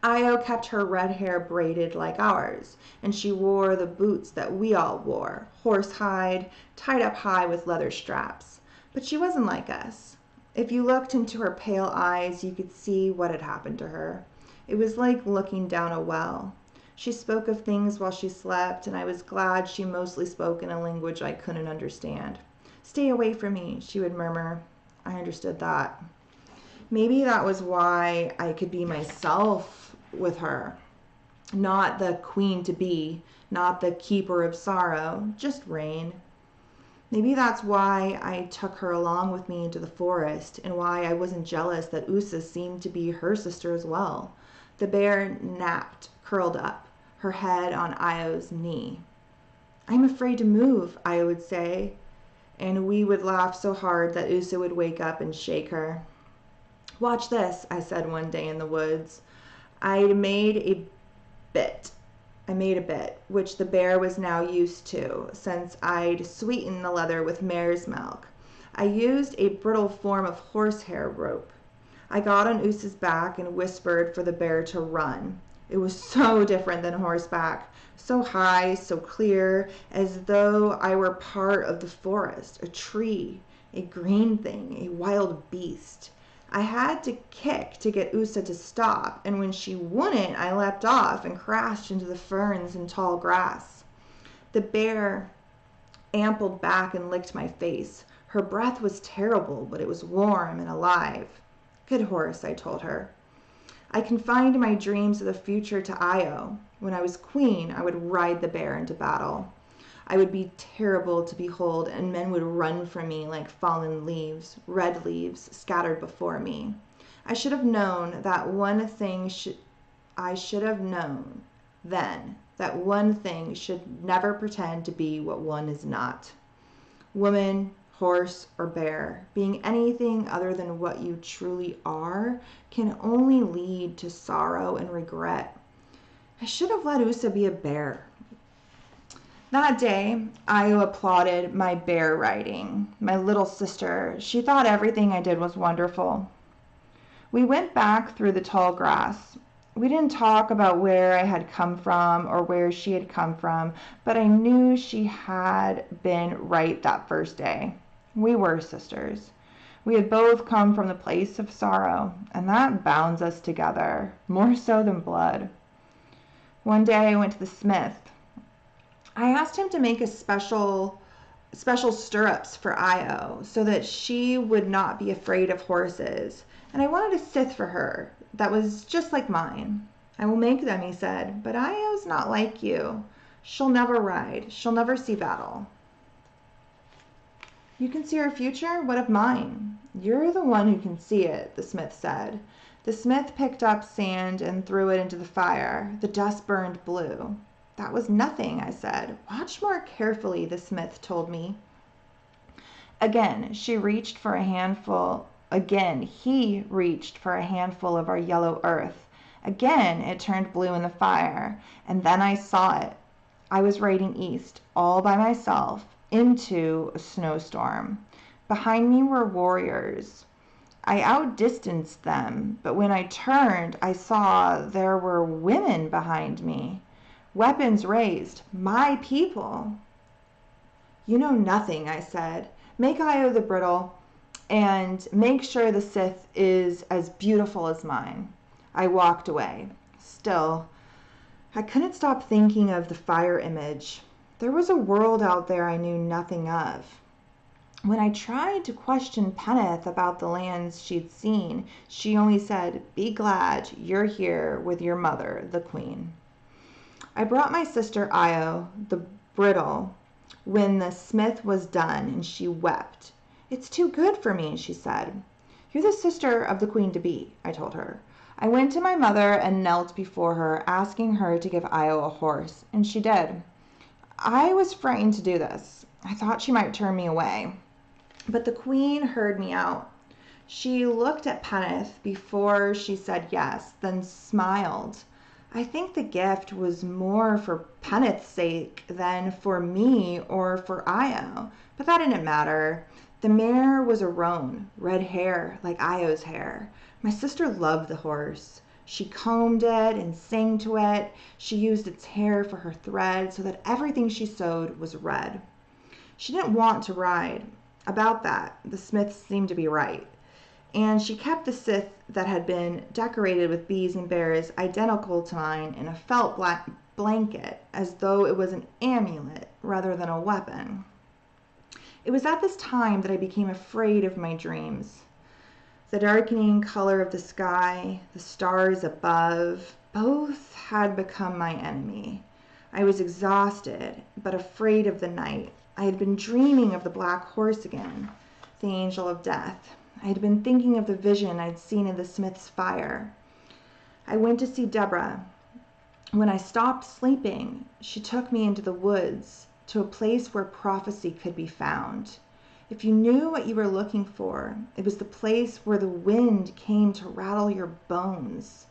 Io kept her red hair braided like ours, and she wore the boots that we all wore, horsehide, tied up high with leather straps. But she wasn't like us. If you looked into her pale eyes, you could see what had happened to her. It was like looking down a well. She spoke of things while she slept, and I was glad she mostly spoke in a language I couldn't understand. "Stay away from me," she would murmur. I understood that. Maybe that was why I could be myself with her. Not the queen to be, not the keeper of sorrow, just Rain. Maybe that's why I took her along with me into the forest, and why I wasn't jealous that Usa seemed to be her sister as well. The bear napped, curled up, her head on Io's knee. "I'm afraid to move," Io would say, and we would laugh so hard that Usa would wake up and shake her. "Watch this," I said one day in the woods. I made a bit, which the bear was now used to, since I'd sweetened the leather with mare's milk. I used a brittle form of horsehair rope. I got on Usa's back and whispered for the bear to run. It was so different than horseback, so high, so clear, as though I were part of the forest, a tree, a green thing, a wild beast. I had to kick to get Usa to stop, and when she wouldn't, I leapt off and crashed into the ferns and tall grass. The bear ampled back and licked my face. Her breath was terrible, but it was warm and alive. Good horse, I told her. I confined my dreams of the future to Io. When I was queen, I would ride the bear into battle. I would be terrible to behold, and men would run from me like fallen leaves, red leaves scattered before me. I should have known that one thing I should have known then that one thing should never pretend to be what one is not. Woman, horse, or bear, being anything other than what you truly are, can only lead to sorrow and regret. I should have let Usa be a bear. That day, Io applauded my bear riding. My little sister, she thought everything I did was wonderful. We went back through the tall grass. We didn't talk about where I had come from or where she had come from, but I knew she had been right that first day. We were sisters. We had both come from the place of sorrow, and that bounds us together, more so than blood. One day I went to the smith. I asked him to make a special stirrups for Io so that she would not be afraid of horses, and I wanted a scythe for her that was just like mine. I will make them, he said, but Io's not like you. She'll never ride. She'll never see battle. You can see her future? What of mine? You're the one who can see it, the smith said. The smith picked up sand and threw it into the fire. The dust burned blue. That was nothing, I said. Watch more carefully, the smith told me. Again, he reached for a handful of our yellow earth. Again, it turned blue in the fire, and then I saw it. I was riding east, all by myself, into a snowstorm. Behind me were warriors. I outdistanced them, but when I turned, I saw there were women behind me. Weapons raised. My people. You know nothing, I said. Make Io the bridle and make sure the scythe is as beautiful as mine. I walked away. Still, I couldn't stop thinking of the fire image. There was a world out there I knew nothing of. When I tried to question Peneth about the lands she'd seen, she only said, "Be glad you're here with your mother, the queen." I brought my sister Io the bridle when the smith was done, and she wept. "It's too good for me," she said. "You're the sister of the queen-to-be," I told her. I went to my mother and knelt before her, asking her to give Io a horse, and she did. I was frightened to do this. I thought she might turn me away. But the queen heard me out. She looked at Peneth before she said yes, then smiled. I think the gift was more for Peneth's sake than for me or for Io, but that didn't matter. The mare was a roan, red hair like Io's hair. My sister loved the horse. She combed it and sang to it. She used its hair for her thread so that everything she sewed was red. She didn't want to ride. About that, the smith seemed to be right. And she kept the scythe that had been decorated with bees and bears identical to mine in a felt black blanket, as though it was an amulet rather than a weapon. It was at this time that I became afraid of my dreams. The darkening color of the sky, the stars above, both had become my enemy. I was exhausted, but afraid of the night. I had been dreaming of the black horse again, the angel of death. I had been thinking of the vision I'd seen in the smith's fire. I went to see Deborah. When I stopped sleeping, she took me into the woods, to a place where prophecy could be found. If you knew what you were looking for, it was the place where the wind came to rattle your bones.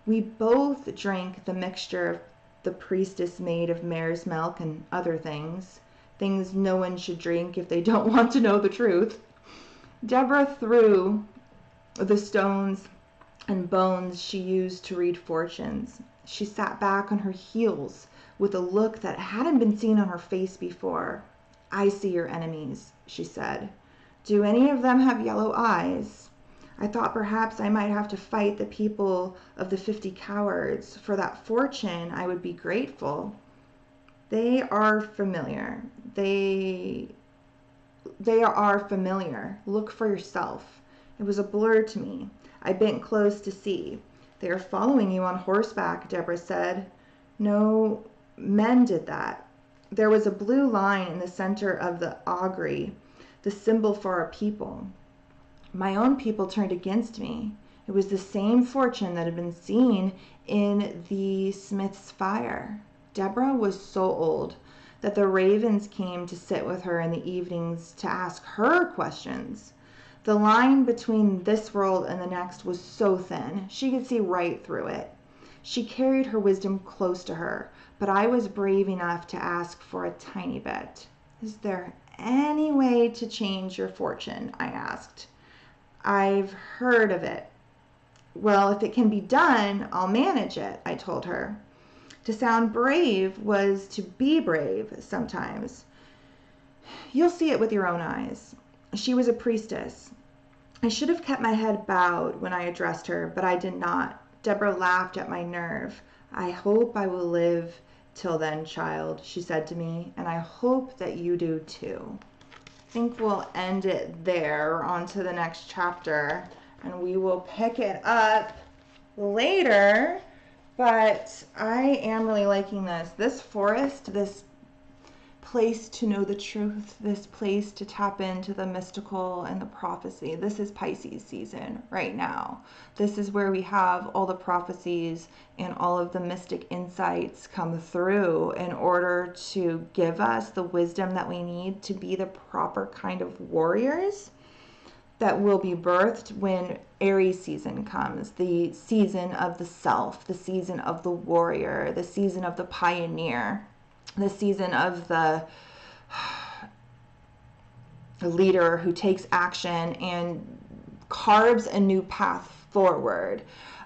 We both drank the mixture the priestess made of mare's milk and other things no one should drink if they don't want to know the truth. Deborah threw the stones and bones she used to read fortunes. She sat back on her heels with a look that hadn't been seen on her face before. "I see your enemies," she said. "Do any of them have yellow eyes?" I thought perhaps I might have to fight the people of the 50 cowards. For that fortune I would be grateful. "They are familiar. They are familiar. Look for yourself. It was a blur to me. I bent close to see. They are following you on horseback, Deborah said. No, men did that. There was a blue line in the center of the augury, the symbol for our people. My own people turned against me. It was the same fortune that had been seen in the smith's fire. Deborah was so old that the ravens came to sit with her in the evenings to ask her questions. The line between this world and the next was so thin, she could see right through it. She carried her wisdom close to her, but I was brave enough to ask for a tiny bit. Is there any way to change your fortune? I asked. I've heard of it. Well, if it can be done, I'll manage it, I told her. To sound brave was to be brave sometimes. You'll see it with your own eyes. She was a priestess. I should have kept my head bowed when I addressed her, but I did not. Deborah laughed at my nerve. I hope I will live till then, child, she said to me, and I hope that you do too. I think we'll end it there. On to the next chapter, and we will pick it up later. But I am really liking this. This forest, this place to know the truth, this place to tap into the mystical and the prophecy. This is Pisces season right now. This is where we have all the prophecies and all of the mystic insights come through in order to give us the wisdom that we need to be the proper kind of warriors that will be birthed when Aries season comes, the season of the self, the season of the warrior, the season of the pioneer, the season of the leader who takes action and carves a new path forward.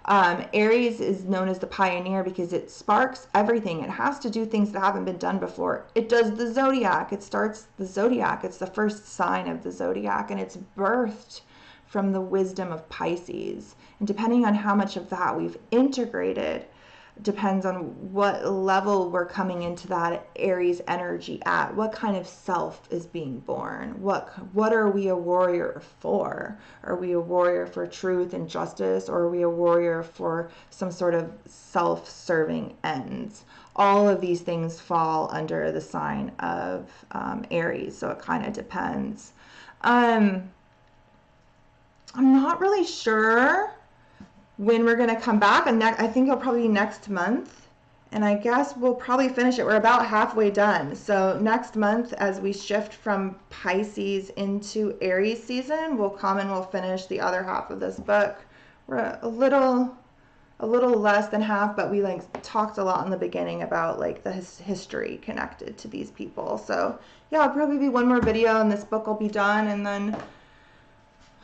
Aries is known as the pioneer because it sparks everything. It has to do things that haven't been done before. It does the zodiac. It starts the zodiac. It's the first sign of the zodiac, and it's birthed from the wisdom of Pisces. And depending on how much of that we've integrated, depends on what level we're coming into that Aries energy at. What kind of self is being born? What are we a warrior for? Are we a warrior for truth and justice, or are we a warrior for some sort of self-serving ends? All of these things fall under the sign of Aries, so it kind of depends. I'm not really sure when we're going to come back, and I think it'll probably be next month, and I guess we'll probably finish it. We're about halfway done, so next month, as we shift from Pisces into Aries season, we'll come and we'll finish the other half of this book. We're a little less than half, but we talked a lot in the beginning about the history connected to these people. So yeah, it'll probably be one more video and this book will be done, and then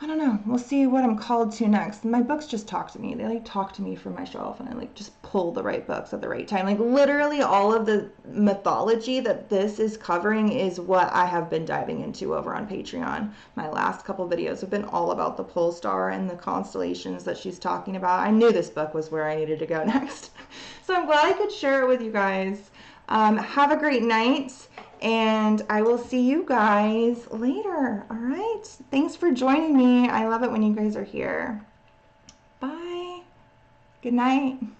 I don't know. We'll see what I'm called to next. My books just talk to me. They talk to me from my shelf, and I just pull the right books at the right time. Literally all of the mythology that this is covering is what I have been diving into over on Patreon. My last couple videos have been all about the pole star and the constellations that she's talking about. I knew this book was where I needed to go next. So I'm glad I could share it with you guys. Have a great night, and I will see you guys later. All right. Thanks for joining me. I love it when you guys are here. Bye. Good night.